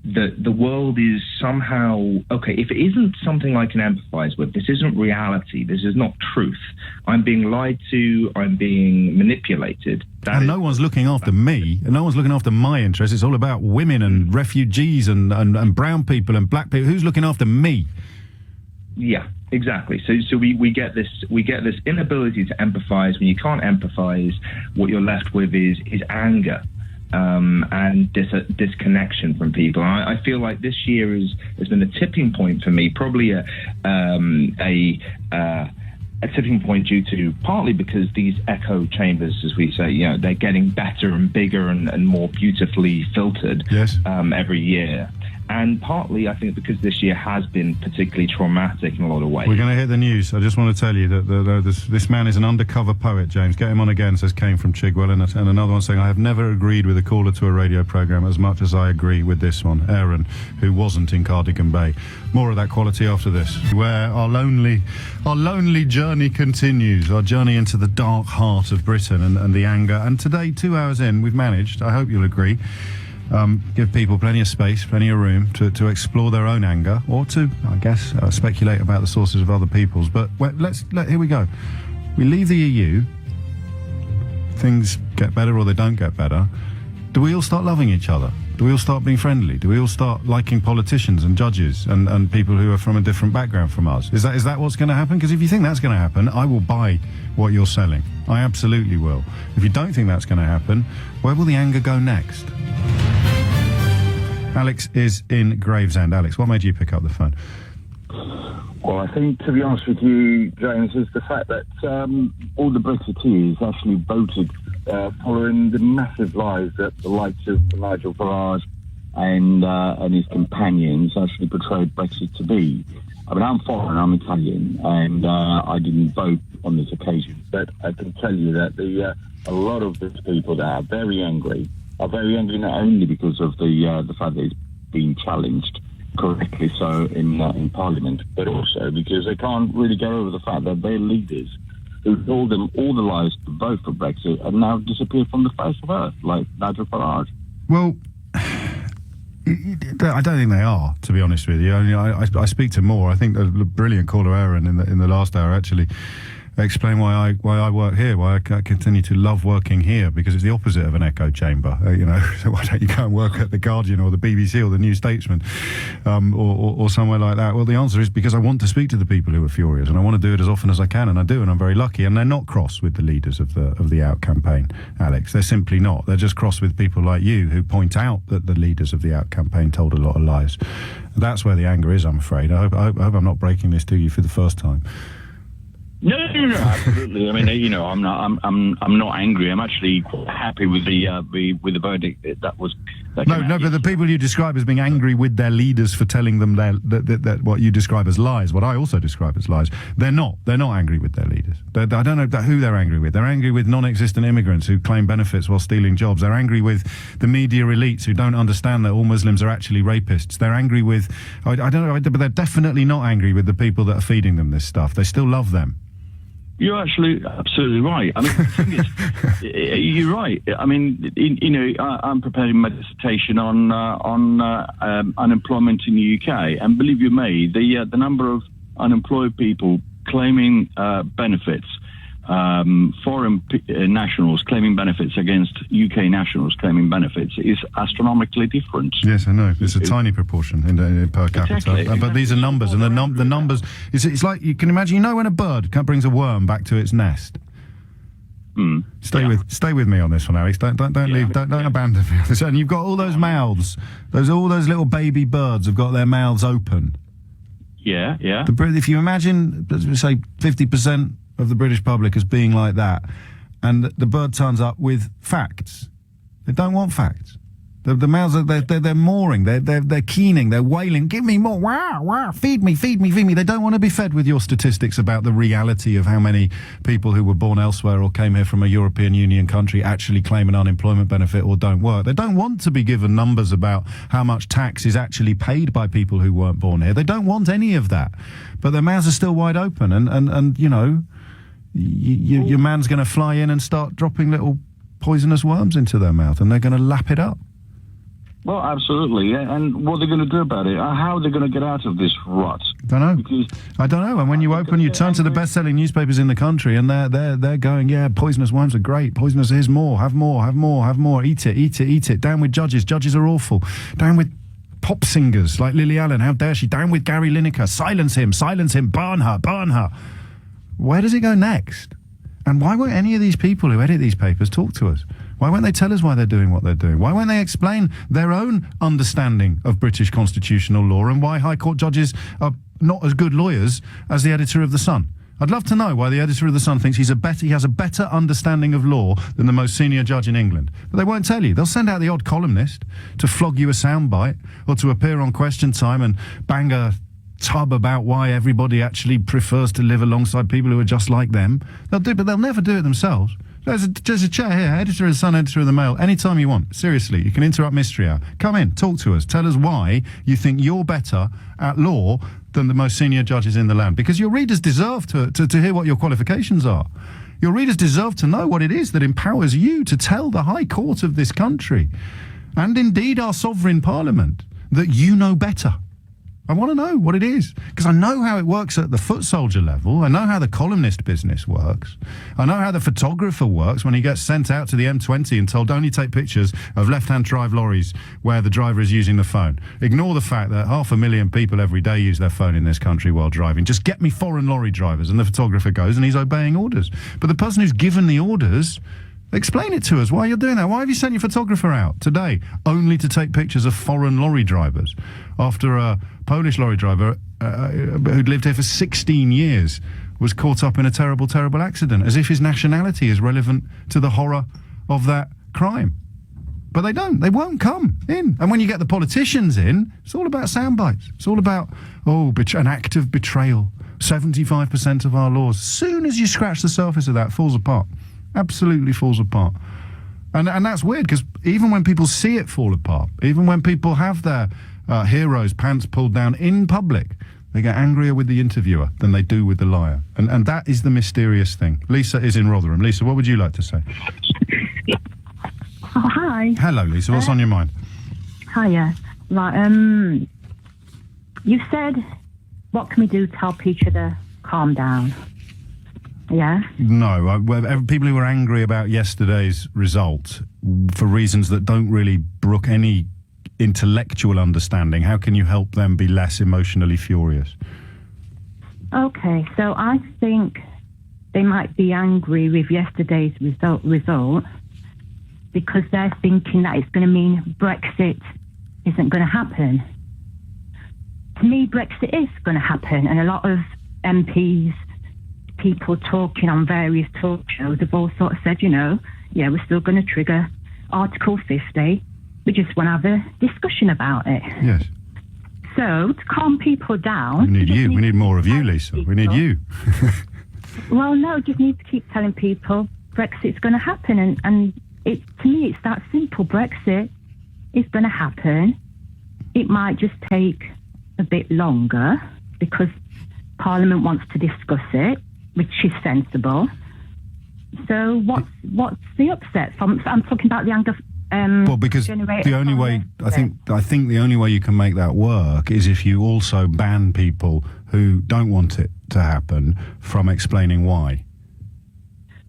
the world is somehow, okay, if it isn't something I can empathize with, this isn't reality, this is not truth, I'm being lied to, I'm being manipulated. And no one's looking after me, and no one's looking after my interests. It's all about women and refugees and brown people and black people. Who's looking after me? Yeah, exactly. So we get this inability to empathize. When you can't empathize, what you're left with is anger. And disconnection from people. I feel like this year has been a tipping point for me, probably a tipping point due to partly because these echo chambers, as we say, they're getting better and bigger and more beautifully filtered every year. And partly, I think, because this year has been particularly traumatic in a lot of ways. We're going to hit the news. I just want to tell you that this man is an undercover poet, James. Get him on again, says Kane from Chigwell. And another one saying, I have never agreed with a caller to a radio programme as much as I agree with this one, Aaron, who wasn't in Cardigan Bay. More of that quality after this, where our lonely journey continues, our journey into the dark heart of Britain and the anger. And today, 2 hours in, we've managed, I hope you'll agree, give people plenty of space, plenty of room to explore their own anger, or to, I guess, speculate about the sources of other people's. But here we go. We leave the EU, things get better or they don't get better. Do we all start loving each other? Do we all start being friendly? Do we all start liking politicians and judges and people who are from a different background from us? Is that what's going to happen? Because if you think that's going to happen, I will buy what you're selling. I absolutely will. If you don't think that's going to happen, where will the anger go next? Alex is in Gravesend. Alex, what made you pick up the phone? Well, I think, to be honest with you, James, is the fact that all the Brexiteers actually voted following the massive lies that the likes of Nigel Farage and his companions actually portrayed Brexit to be. I mean, I'm foreign, I'm Italian, and I didn't vote on this occasion, but I can tell you that a lot of these people that are very angry not only because of the fact that it's being challenged correctly so in Parliament, but also because they can't really get over the fact that their leaders who told them all the lies to vote for Brexit have now disappeared from the face of earth, like Nigel Farage. Well, I don't think they are, to be honest with you. I speak to more. I think the brilliant caller Aaron in the last hour actually explain why I work here, why I continue to love working here, because it's the opposite of an echo chamber. So why don't you go and work at the Guardian or the BBC or the New Statesman or somewhere like that? Well, the answer is because I want to speak to the people who are furious, and I want to do it as often as I can, and I do, and I'm very lucky. And they're not cross with the leaders of the Out campaign, Alex. They're simply not. They're just cross with people like you who point out that the leaders of the Out campaign told a lot of lies. That's where the anger is, I'm afraid. I hope I'm not breaking this to you for the first time. No, absolutely. I mean, I'm not angry. I'm actually quite happy with the verdict that was. But the people you describe as being angry with their leaders for telling them that what you describe as lies, what I also describe as lies, they're not angry with their leaders. I don't know who they're angry with. They're angry with non-existent immigrants who claim benefits while stealing jobs. They're angry with the media elites who don't understand that all Muslims are actually rapists. They're angry with, I don't know, but they're definitely not angry with the people that are feeding them this stuff. They still love them. You're absolutely right. I mean, the thing is, you're right. I mean, I'm preparing my dissertation on unemployment in the UK, and believe you me, the number of unemployed people claiming benefits foreign nationals claiming benefits against UK nationals claiming benefits is astronomically different. Yes, I know. It's a tiny proportion per capita. Exactly. But these are numbers, and the numbers. It's like you can imagine. You know when a bird brings a worm back to its nest. Stay with me on this one, Alex. Don't leave. Don't abandon me on this. And you've got all those mouths. All those little baby birds have got their mouths open. Yeah. If you imagine, let's say 50% of the British public as being like that, and the bird turns up with facts. They don't want facts. The mouths are they're mooring, they're keening, they're wailing. Give me more! Wow, wow! Feed me! They don't want to be fed with your statistics about the reality of how many people who were born elsewhere or came here from a European Union country actually claim an unemployment benefit or don't work. They don't want to be given numbers about how much tax is actually paid by people who weren't born here. They don't want any of that. But their mouths are still wide open, and you know, your man's going to fly in and start dropping little poisonous worms into their mouth, and they're going to lap it up. Well, absolutely. And what are they going to do about it? How are they going to get out of this rut? I don't know. And when you turn to the best-selling newspapers in the country, and they're going, yeah, poisonous worms are great. Poisonous, here's more. Have more. Eat it. Down with judges. Judges are awful. Down with pop singers like Lily Allen. How dare she? Down with Gary Lineker. Silence him. Burn her. Where does it go next? And why won't any of these people who edit these papers talk to us? Why won't they tell us why they're doing what they're doing? Why won't they explain their own understanding of British constitutional law and why High Court judges are not as good lawyers as the editor of The Sun? I'd love to know why the editor of The Sun thinks he has a better understanding of law than the most senior judge in England. But they won't tell you. They'll send out the odd columnist to flog you a soundbite or to appear on Question Time and bang a tub about why everybody actually prefers to live alongside people who are just like them. They'll do, but they'll never do it themselves. There's a chair here, editor of The Sun, editor of The Mail, anytime you want. Seriously, you can interrupt Mystery Hour. Come in, talk to us, tell us why you think you're better at law than the most senior judges in the land. Because your readers deserve to hear what your qualifications are. Your readers deserve to know what it is that empowers you to tell the High Court of this country, and indeed our sovereign parliament, that you know better. I want to know what it is, because I know how it works at the foot soldier level. I know how the columnist business works. I know how the photographer works when he gets sent out to the M20 and told only take pictures of left-hand drive lorries where the driver is using the phone. Ignore the fact that 500,000 people every day use their phone in this country while driving. Just get me foreign lorry drivers. And the photographer goes and he's obeying orders. But the person who's given the orders, explain it to us why you're doing that. Why have you sent your photographer out today only to take pictures of foreign lorry drivers after a Polish lorry driver who'd lived here for 16 years was caught up in a terrible, terrible accident, as if his nationality is relevant to the horror of that crime? But they don't. They won't come in. And when you get the politicians in, it's all about sound bites. It's all about, an act of betrayal. 75% of our laws. As soon as you scratch the surface of that, falls apart. Absolutely falls apart. And that's weird, because even when people see it fall apart, even when people have their heroes' pants pulled down in public, they get angrier with the interviewer than they do with the liar. And that is the mysterious thing. Lisa is in Rotherham. Lisa, what would you like to say? Oh, hi. Hello, Lisa. What's on your mind? Hiya. Right, you said, what can we do to help each other calm down? Yeah? No, people who are angry about yesterday's result for reasons that don't really brook any intellectual understanding, how can you help them be less emotionally furious? Okay, so I think they might be angry with yesterday's result because they're thinking that it's going to mean Brexit isn't going to happen. To me, Brexit is going to happen, and a lot of MPs, people talking on various talk shows, have all sort of said, we're still going to trigger Article 50. We just want to have a discussion about it. Yes. So, to calm people down... We need you. We need more of you, Lisa. We need you. Well, no, just need to keep telling people Brexit's going to happen. And to me, it's that simple. Brexit is going to happen. It might just take a bit longer because Parliament wants to discuss it, which is sensible. So what's the upset? I'm talking about the anger. Well, because the only way I think the only way you can make that work is if you also ban people who don't want it to happen from explaining why.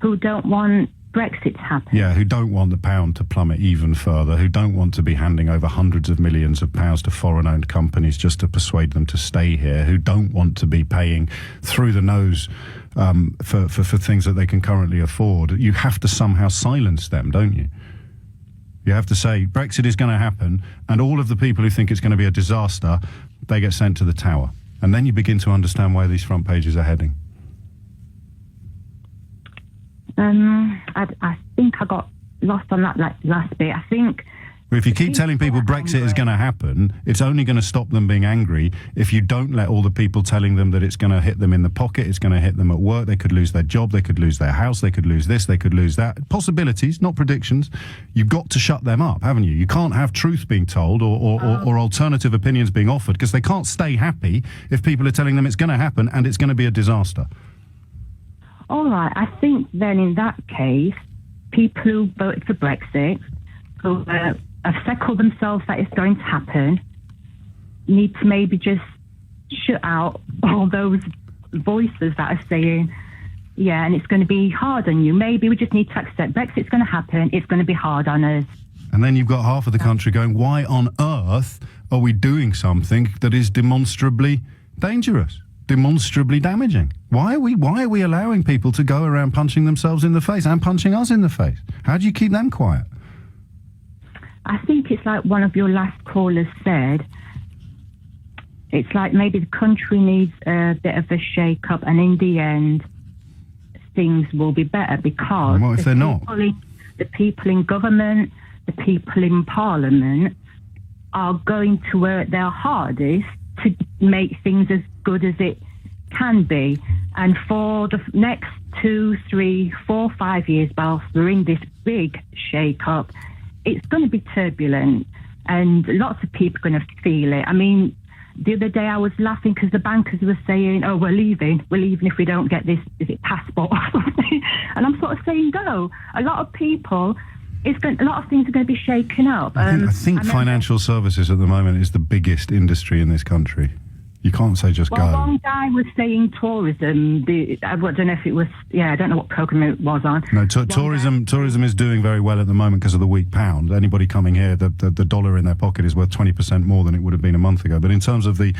who don't want Brexit to happen. Yeah, who don't want the pound to plummet even further, who don't want to be handing over hundreds of millions of pounds to foreign-owned companies just to persuade them to stay here, who don't want to be paying through the nose for things that they can currently afford. You have to somehow silence them, don't you? You have to say, Brexit is going to happen, and all of the people who think it's going to be a disaster, they get sent to the tower. And then you begin to understand where these front pages are heading. I think I got lost on that last bit. I think... If you keep telling people Brexit is going to happen, it's only going to stop them being angry if you don't let all the people telling them that it's going to hit them in the pocket, it's going to hit them at work, they could lose their job, they could lose their house, they could lose this, they could lose that. Possibilities, not predictions. You've got to shut them up, haven't you? You can't have truth being told or alternative opinions being offered, because they can't stay happy if people are telling them it's going to happen and it's going to be a disaster. All right, I think then in that case, people who voted for Brexit, who have settled themselves that it's going to happen, need to maybe just shut out all those voices that are saying, yeah, and it's going to be hard on you. Maybe we just need to accept Brexit's going to happen, it's going to be hard on us. And then you've got half of the country going, why on earth are we doing something that is demonstrably dangerous? Demonstrably damaging. Why are we allowing people to go around punching themselves in the face and punching us in the face? How do you keep them quiet? I think it's like one of your last callers said, it's like maybe the country needs a bit of a shake-up, and in the end, things will be better, because what if they're not? The people in government, the people in Parliament are going to work their hardest to make things as good as it can be. And for the next 2, 3, 4, 5 years, whilst we're in this big shake-up, it's going to be turbulent, and lots of people are going to feel it. I mean, the other day I was laughing because the bankers were saying, oh, we're leaving if we don't get this, is it passport or something? And I'm sort of saying, no, a lot of people... a lot of things are going to be shaken up. I think financial services at the moment is the biggest industry in this country. You can't say just go. One guy was saying tourism. I don't know if it was... Yeah, I don't know what programme it was on. No, tourism is doing very well at the moment because of the weak pound. Anybody coming here, the dollar in their pocket is worth 20% more than it would have been a month ago. But in terms of the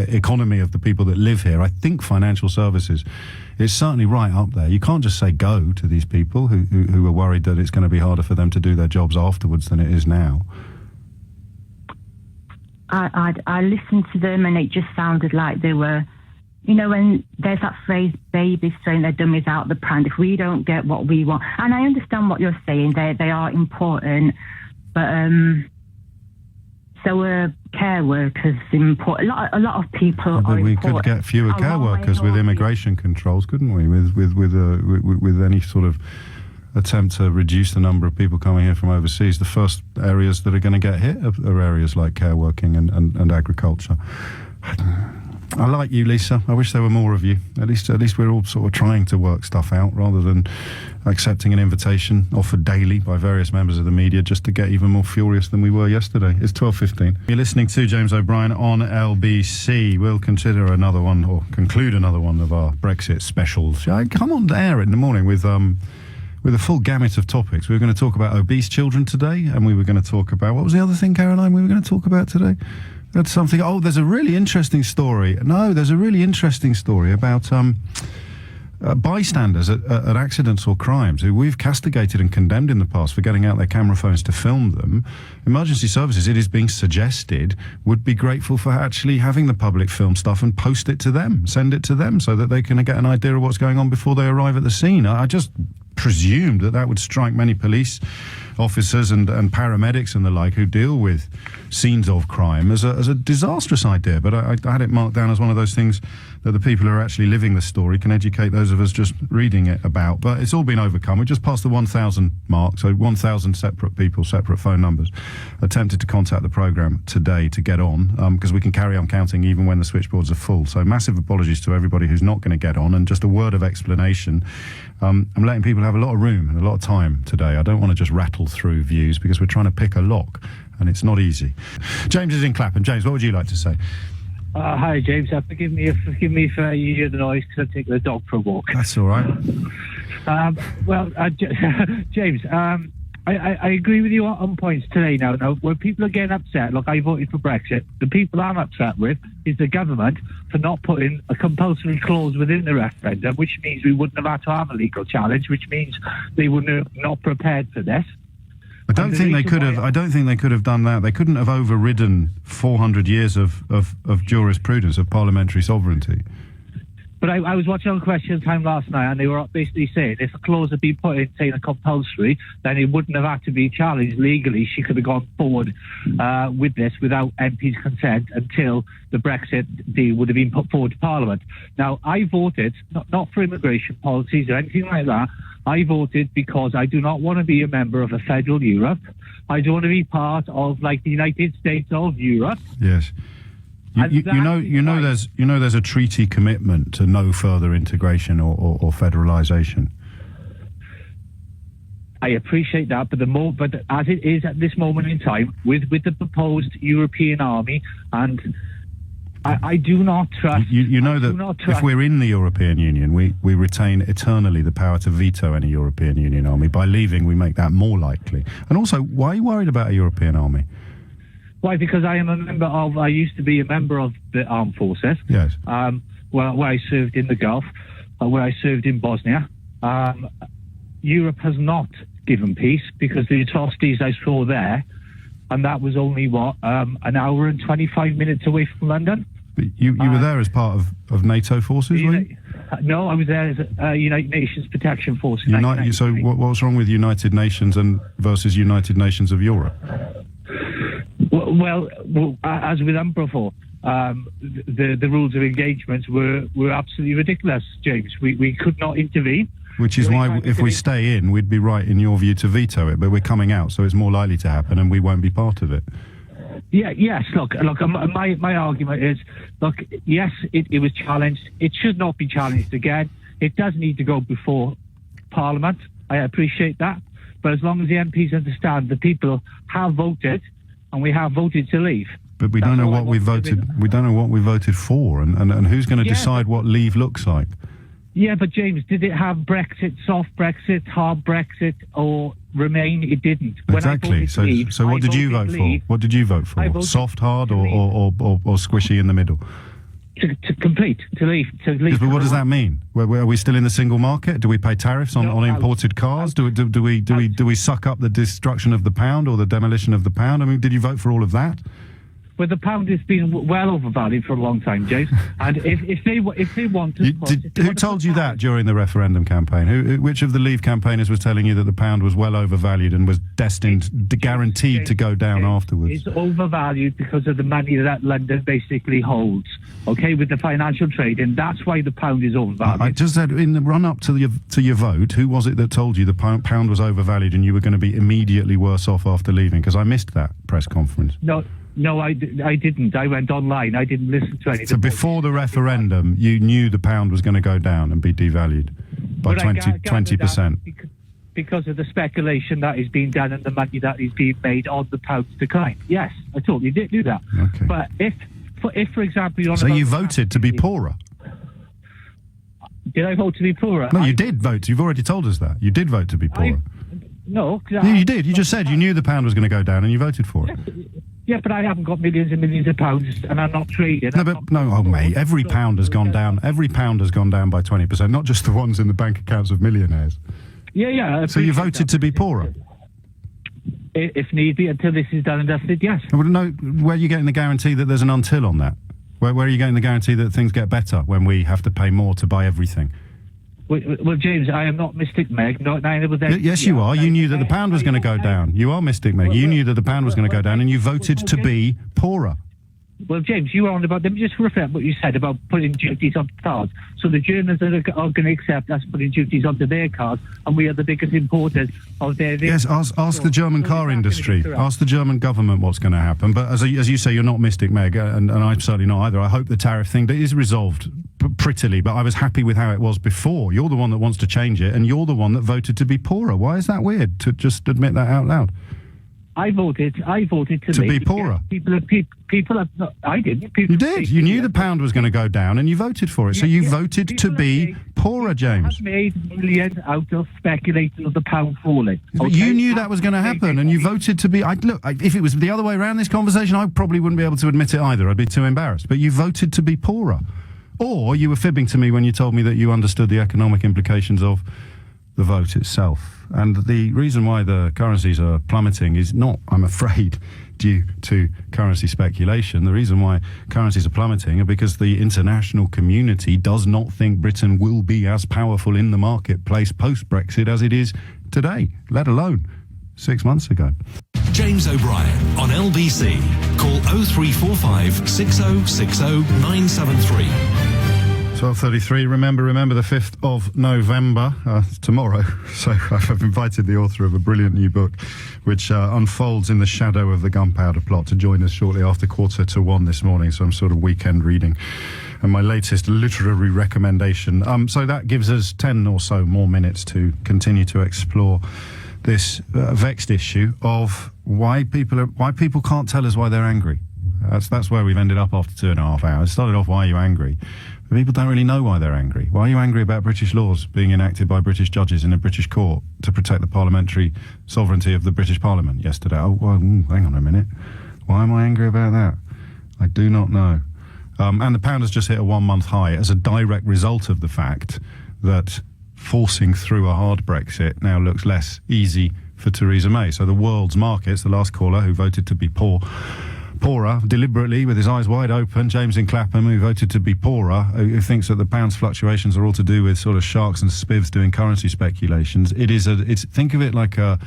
economy of the people that live here, I think financial services is certainly right up there. You can't just say go to these people who are worried that it's going to be harder for them to do their jobs afterwards than it is now. I listened to them, and it just sounded like they were, you know, when there's that phrase, babies throwing their dummies out the pram, if we don't get what we want. And I understand what you're saying, they are important, but so are care workers important. A lot of people are important. We could get fewer care workers with immigration controls, couldn't we? With any sort of attempt to reduce the number of people coming here from overseas, the first areas that are going to get hit are areas like care working and agriculture. I like you, Lisa. I wish there were more of you. At least we're all sort of trying to work stuff out rather than accepting an invitation offered daily by various members of the media just to get even more furious than we were yesterday. It's 12:15. You're listening to James O'Brien on LBC. We'll consider another one, or conclude another one of our Brexit specials. I come on air in the morning with a full gamut of topics. We were going to talk about obese children today, and we were going to talk about... What was the other thing, Caroline, we were going to talk about today? That's something... Oh, there's a really interesting story. No, there's a really interesting story about bystanders at accidents or crimes who we've castigated and condemned in the past for getting out their camera phones to film them. Emergency services, it is being suggested, would be grateful for actually having the public film stuff and post it to them, send it to them, so that they can get an idea of what's going on before they arrive at the scene. I just presumed that would strike many police officers and paramedics and the like who deal with scenes of crime as a disastrous idea, but I had it marked down as one of those things that the people who are actually living the story can educate those of us just reading it about. But it's all been overcome. We just passed the 1,000 mark, so 1,000 separate people, separate phone numbers, attempted to contact the programme today to get on, because we can carry on counting even when the switchboards are full. So massive apologies to everybody who's not going to get on, and just a word of explanation. I'm letting people have a lot of room and a lot of time today. I don't want to just rattle through views because we're trying to pick a lock, and it's not easy. James is in Clapham. James, what would you like to say? Hi, James. Forgive me for you hear the noise because I'm taking the dog for a walk. That's all right. James, I agree with you on points today now. Now, when people are getting upset, look, I voted for Brexit. The people I'm upset with is the government for not putting a compulsory clause within the referendum, which means we wouldn't have had to have a legal challenge, which means they wouldn't have not prepared for this. I don't think they could have. I don't think they could have done that. They couldn't have overridden 400 years of jurisprudence of parliamentary sovereignty. But I was watching on Question Time last night, and they were basically saying if a clause had been put in saying a compulsory, then it wouldn't have had to be challenged legally. She could have gone forward with this without MP's consent until the Brexit deal would have been put forward to Parliament. Now, I voted not for immigration policies or anything like that. I voted because I do not want to be a member of a federal Europe. I don't want to be part of like the United States of Europe. Yes. You know there's a treaty commitment to no further integration or federalisation. I appreciate that, but as it is at this moment in time, with the proposed European army, and I do not trust. You know that if we're in the European Union, we retain eternally the power to veto any European Union army. By leaving, we make that more likely. And also, why are you worried about a European army? Why? Because I used to be a member of the armed forces. Yes. Where I served in the Gulf, where I served in Bosnia. Europe has not given peace because the atrocities I saw there, and that was only, an hour and 25 minutes away from London. But you were there as part of NATO forces, were you? No, I was there as United Nations Protection Force. So what's wrong with United Nations versus United Nations of Europe? Well, as with UNPROFOR, the rules of engagement were absolutely ridiculous, James. We could not intervene. Which is why, if we stay in, we'd be right, in your view, to veto it. But we're coming out, so it's more likely to happen, and we won't be part of it. Yes. Look. My argument is, look. Yes, it was challenged. It should not be challenged again. It does need to go before Parliament. I appreciate that, but as long as the MPs understand the people have voted, and we have voted to leave. But we don't know what we voted. We don't know what we voted for, and who's going to decide what leave looks like. Yeah, but James, did it have Brexit, soft Brexit, hard Brexit, or Remain? It didn't. Exactly. So what did you vote for? What did you vote for? Soft, hard, or squishy in the middle? To complete, to leave. Yes, but what does that mean? Are we still in the single market? Do we pay tariffs on imported cars? Do we suck up the destruction of the pound or the demolition of the pound? I mean, did you vote for all of that? Well, the pound has been well overvalued for a long time, James. And if they want to... Who told you that during the referendum campaign? Which of the Leave campaigners was telling you that the pound was well overvalued and was guaranteed to go down afterwards? It's overvalued because of the money that London basically holds, okay, with the financial trade, and that's why the pound is overvalued. I just said, in the run-up to your vote, who was it that told you the pound was overvalued and you were going to be immediately worse off after leaving? Because I missed that press conference. No, I didn't. I went online. I didn't listen to anything. So before the referendum, you knew the pound was going to go down and be devalued by 20%. Because of the speculation that is being done and the money that is being made on the pound's decline. Yes, I totally did do that. Okay. But if for example... So you voted to be poorer? Did I vote to be poorer? No, you did vote. You've already told us that. You did vote to be poorer. No. You did. You just said you knew the pound was going to go down and you voted for it. Yeah, but I haven't got millions and millions of pounds, and I'm not trading. Mate, every pound has gone down. Every pound has gone down by 20%, not just the ones in the bank accounts of millionaires. Yeah. So you voted to be poorer? If need be, until this is done and dusted, yes. No, where are you getting the guarantee that there's an until on that? Where are you getting the guarantee that things get better when we have to pay more to buy everything? Well, James, I am not Mystic Meg. Yes, you are. You knew that the pound was going to go down. You are Mystic Meg. You knew that the pound was going to go down, and you voted to be poorer. Well, James, you were on about... Let me just reflect what you said about putting duties on cars. So the Germans are going to accept us putting duties onto their cars, and we are the biggest importers of their... Yes, ask the German car industry. Ask the German government what's going to happen. But as you say, you're not Mystic Meg, and I'm certainly not either. I hope the tariff thing is resolved prettily, but I was happy with how it was before. You're the one that wants to change it, and you're the one that voted to be poorer. Why is that weird, to just admit that out loud? I voted to be poorer. People have not. I didn't. People You did. You knew the pound was going to go down, and you voted for it. So you voted to be poorer, James. I've made millions out of speculating of the pound falling. Okay? You knew that was going to happen, and you voted to be. If it was the other way around this conversation, I probably wouldn't be able to admit it either. I'd be too embarrassed. But you voted to be poorer, or you were fibbing to me when you told me that you understood the economic implications of the vote itself. And the reason why the currencies are plummeting is not, I'm afraid, due to currency speculation. The reason why currencies are plummeting are because the international community does not think Britain will be as powerful in the marketplace post-Brexit as it is today, let alone 6 months ago. James O'Brien on LBC. Call 0345 6060 973. 12:33. Remember the 5th of November, tomorrow. So I've invited the author of a brilliant new book, which unfolds in the shadow of the gunpowder plot, to join us shortly after 1:45 this morning. So I'm sort of weekend reading, and my latest literary recommendation. So that gives us 10 or so more minutes to continue to explore this vexed issue of why people can't tell us why they're angry. That's where we've ended up after 2.5 hours. It started off, why are you angry? But people don't really know why they're angry. Why are you angry about British laws being enacted by British judges in a British court to protect the parliamentary sovereignty of the British Parliament yesterday? Oh, well, hang on a minute. Why am I angry about that? I do not know. And the pound has just hit a 1-month high as a direct result of the fact that forcing through a hard Brexit now looks less easy for Theresa May. So the world's markets, the last caller who voted to be poorer, deliberately, with his eyes wide open, James in Clapham, who voted to be poorer, who thinks that the pound's fluctuations are all to do with sort of sharks and spivs doing currency speculations. Think of it like a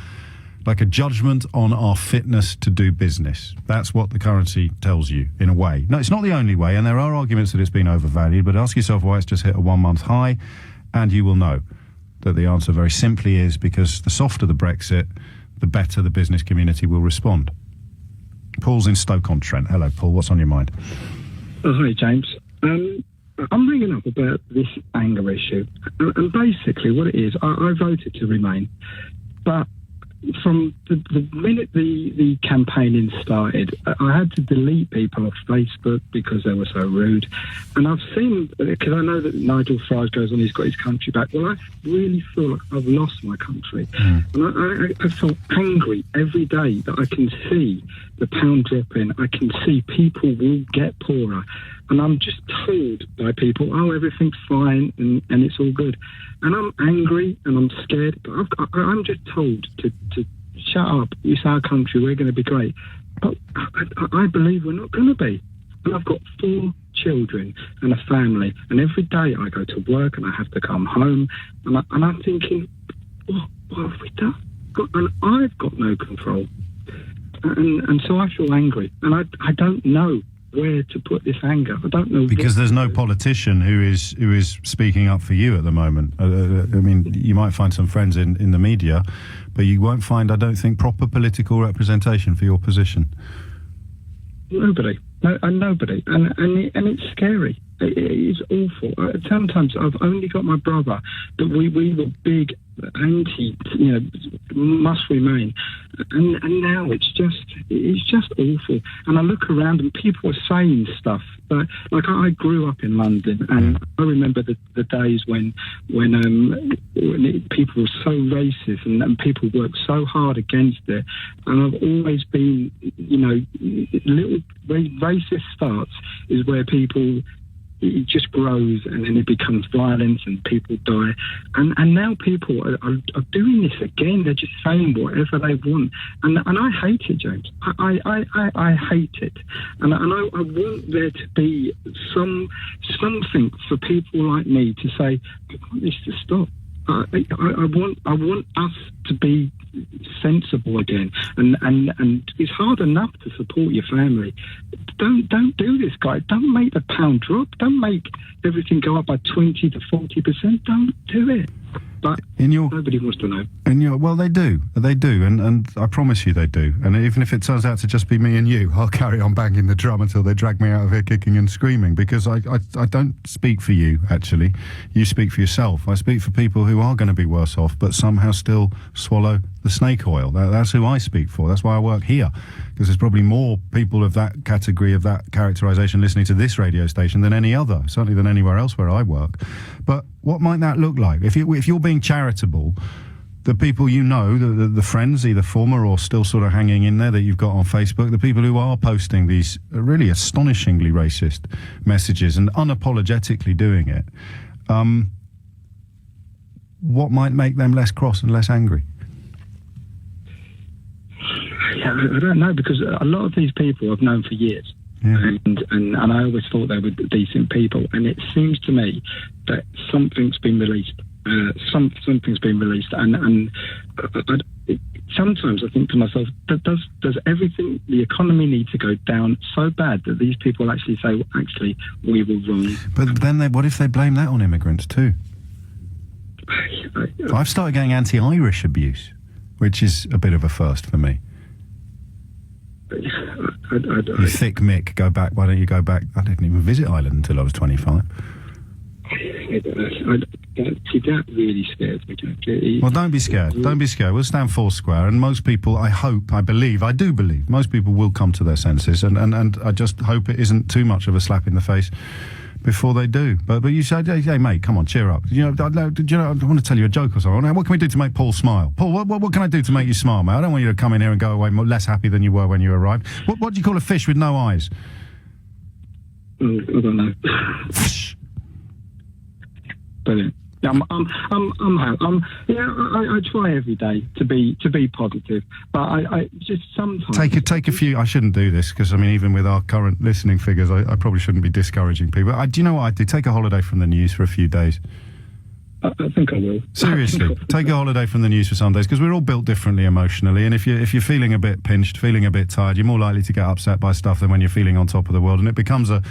judgment on our fitness to do business. That's what the currency tells you, in a way. No, it's not the only way, and there are arguments that it's been overvalued, but ask yourself why it's just hit a 1-month high, and you will know that the answer very simply is because the softer the Brexit, the better the business community will respond. Paul's in Stoke-on-Trent. Hello, Paul. What's on your mind? Oh, hi, James. I'm ringing up about this anger issue. And basically what it is, I voted to remain. But from the minute the campaigning started, I had to delete people off Facebook because they were so rude. And I've seen, because I know that Nigel Farage goes on, he's got his country back. Well, I really feel like I've lost my country. And I felt angry every day that I can see the pound dropping. I can see people will get poorer. And I'm just told by people, oh, everything's fine and it's all good. And I'm angry and I'm scared, but I'm just told to shut up. It's our country. We're going to be great. But I believe we're not going to be. And I've got 4 children and a family. And every day I go to work and I have to come home. And I'm thinking, what have we done? And I've got no control. And so I feel angry. And I don't know where to put this anger. I don't know, because there's no politician who is speaking up for you at the moment. I mean, you might find some friends in the media, but you won't find, I don't think, proper political representation for your position. Nobody, nobody, and it's scary. It is awful. Sometimes I've only got my brother that we were big anti, must remain, and now it's just awful. And I look around and people are saying stuff like I grew up in London, and I remember the days when people were so racist and people worked so hard against it. And I've always been, little racist starts is where people. It just grows and then it becomes violence and people die. And now people are doing this again. They're just saying whatever they want. And I hate it, James. I hate it. And I want there to be something for people like me to say, I want this to stop. I want us to be sensible again, and it's hard enough to support your family. Don't do this, guys. Don't make the pound drop. Don't make everything go up by 20 to 40%. Don't do it. But nobody wants to know. Well, they do, and I promise you they do. And even if it turns out to just be me and you, I'll carry on banging the drum until they drag me out of here kicking and screaming, because I don't speak for you, actually. You speak for yourself. I speak for people who are going to be worse off, but somehow still swallow the snake oil. That's who I speak for. That's why I work here, because there's probably more people of that category, of that characterisation, listening to this radio station than any other, certainly than anywhere else where I work. But what might that look like? If you're being charitable, the people you know, the friends, either former or still sort of hanging in there that you've got on Facebook, the people who are posting these really astonishingly racist messages and unapologetically doing it, what might make them less cross and less angry? Yeah, I don't know, because a lot of these people I've known for years. Yeah. And I always thought they were decent people, and it seems to me that something's been released. Something's been released, and sometimes I think to myself, does everything, the economy, need to go down so bad that these people actually say, well, actually, we were wrong? But then, what if they blame that on immigrants too? I've started getting anti-Irish abuse, which is a bit of a first for me. You thick Mick, go back. Why don't you go back? I didn't even visit Ireland until I was 25. That really scares me. Well, don't be scared. Don't be scared. We'll stand four square, and most people, I hope, I do believe, most people will come to their senses, and I just hope it isn't too much of a slap in the face before they do. But you say, hey mate, come on, cheer up. I want to tell you a joke or something. What can we do to make Paul smile? Paul, what can I do to make you smile, mate? I don't want you to come in here and go away less happy than you were when you arrived. What do you call a fish with no eyes? I don't know. Brilliant. I try every day to be positive, but I just sometimes take a few. I shouldn't do this because even with our current listening figures, I probably shouldn't be discouraging people. Do you know what I do? Take a holiday from the news for a few days. I think I will. Seriously, take a holiday from the news for some days, because we're all built differently emotionally, and if you're feeling a bit pinched, feeling a bit tired, you're more likely to get upset by stuff than when you're feeling on top of the world, and it becomes a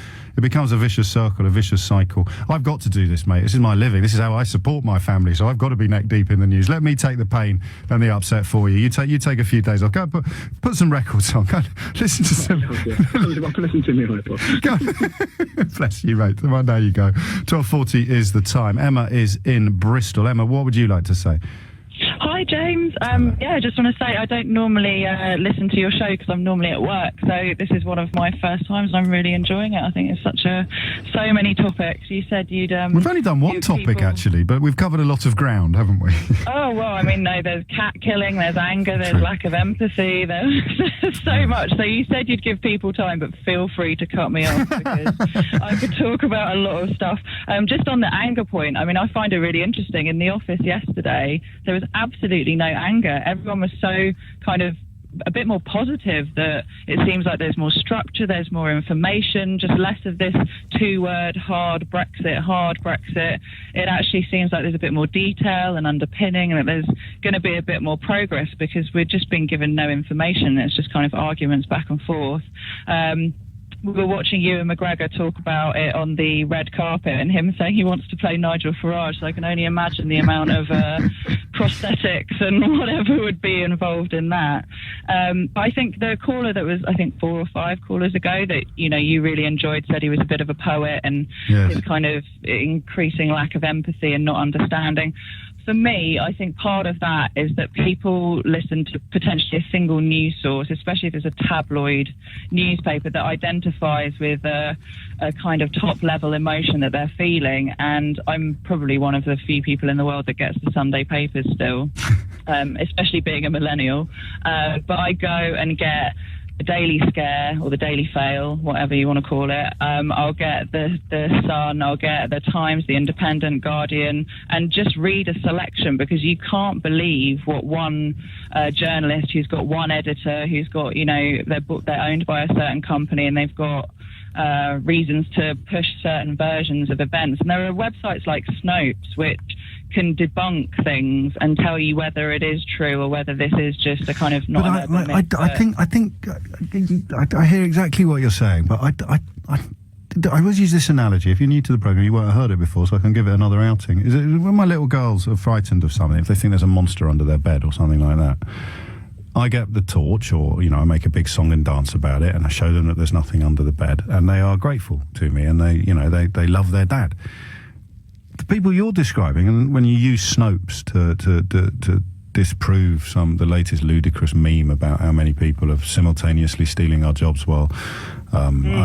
vicious circle, a vicious cycle. I've got to do this, mate. This is my living. This is how I support my family, so I've got to be neck deep in the news. Let me take the pain and the upset for you. You take a few days off. Go put some records on. Go listen to some. Listen to me, iPod. Bless you, mate. Well, there you go. 12:40 is the time. Emma is in Bristol. Emma, what would you like to say? Hi, James. I just want to say I don't normally listen to your show because I'm normally at work, so this is one of my first times and I'm really enjoying it. I think it's so many topics. You said you'd... We've only done one topic, actually, but we've covered a lot of ground, haven't we? Oh, well, no, there's cat killing, there's anger, there's lack of empathy, there's so much. So you said you'd give people time, but feel free to cut me off because I could talk about a lot of stuff. Just on the anger point, I find it really interesting. In the office yesterday, there was absolutely no anger. Everyone was so kind of a bit more positive that it seems like there's more structure, there's more information, just less of this two-word hard Brexit. It actually seems like there's a bit more detail and underpinning, and that there's going to be a bit more progress because we're just being given no information. It's just kind of arguments back and forth. We were watching Ewan McGregor talk about it on the red carpet and him saying he wants to play Nigel Farage, so I can only imagine the amount of prosthetics and whatever would be involved in that. I think the caller that was, 4 or 5 callers ago that, you really enjoyed said he was a bit of a poet and his kind of increasing lack of empathy and not understanding. For me, I think part of that is that people listen to potentially a single news source, especially if it's a tabloid newspaper that identifies with a kind of top-level emotion that they're feeling. And I'm probably one of the few people in the world that gets the Sunday papers still, especially being a millennial. But I go and get the Daily Scare or the Daily Fail, whatever you want to call it. I'll get the Sun, I'll get the Times, the Independent, Guardian, and just read a selection because you can't believe what one journalist who's got one editor, who's got, they're owned by a certain company and they've got reasons to push certain versions of events. And there are websites like Snopes which can debunk things and tell you whether it is true or whether this is just a kind of not. I hear exactly what you're saying, but I always use this analogy. If you're new to the programme, you won't have heard it before, so I can give it another outing. Is it when my little girls are frightened of something, if they think there's a monster under their bed or something like that, I get the torch, or I make a big song and dance about it, and I show them that there's nothing under the bed, and they are grateful to me, and they love their dad. The people you're describing, and when you use Snopes disprove the latest ludicrous meme about how many people are simultaneously stealing our jobs while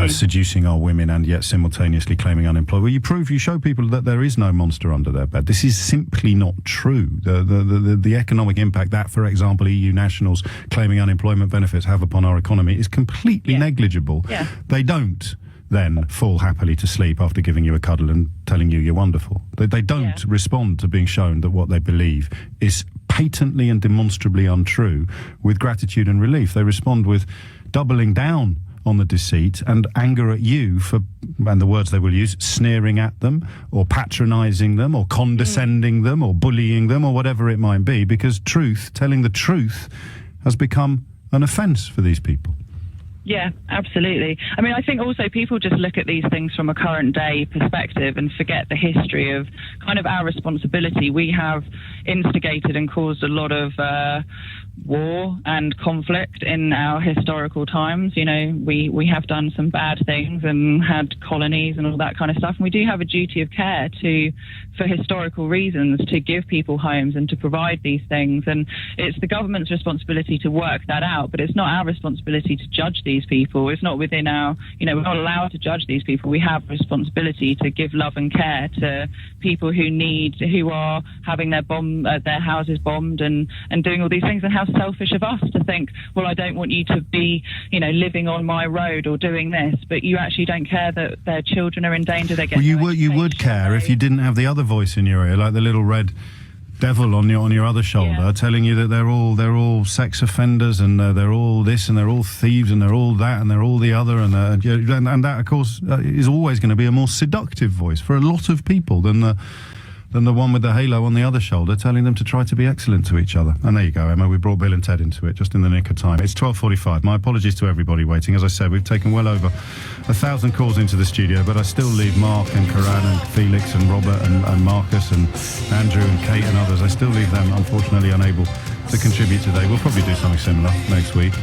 seducing our women and yet simultaneously claiming unemployment. Well, you show people that there is no monster under their bed. This is simply not true. The economic impact that, for example, EU nationals claiming unemployment benefits have upon our economy is completely negligible. Yeah. They don't then fall happily to sleep after giving you a cuddle and telling you you're wonderful. They don't respond to being shown that what they believe is patently and demonstrably untrue with gratitude and relief. They respond with doubling down on the deceit and anger at you for, and the words they will use, sneering at them or patronising them or condescending them or bullying them or whatever it might be, because telling the truth has become an offence for these people. Yeah, absolutely. I mean, I think also people just look at these things from a current day perspective and forget the history of kind of our responsibility. We have instigated and caused a lot of war and conflict in our historical times. You know, we have done some bad things and had colonies and all that kind of stuff. And we do have a duty of care for historical reasons, to give people homes and to provide these things. And it's the government's responsibility to work that out, but it's not our responsibility to judge these people. It's not within our, we're not allowed to judge these people. We have responsibility to give love and care to people who are having their houses bombed and doing all these things. And how selfish of us to think, well, I don't want you to be, living on my road or doing this, but you actually don't care that their children are in danger. They get you would care if you didn't have the other voice in your ear, like the little red devil on your other shoulder, telling you that they're all sex offenders and they're all this and they're all thieves and they're all that and they're all the other, and that, of course, is always going to be a more seductive voice for a lot of people than the one with the halo on the other shoulder telling them to try to be excellent to each other. And there you go, Emma, we brought Bill and Ted into it just in the nick of time. It's 12:45. My apologies to everybody waiting. As I said, we've taken well over 1,000 calls into the studio, but I still leave Mark and Karan and Felix and Robert and Marcus and Andrew and Kate and others. I still leave them, unfortunately, unable to contribute today. We'll probably do something similar next week.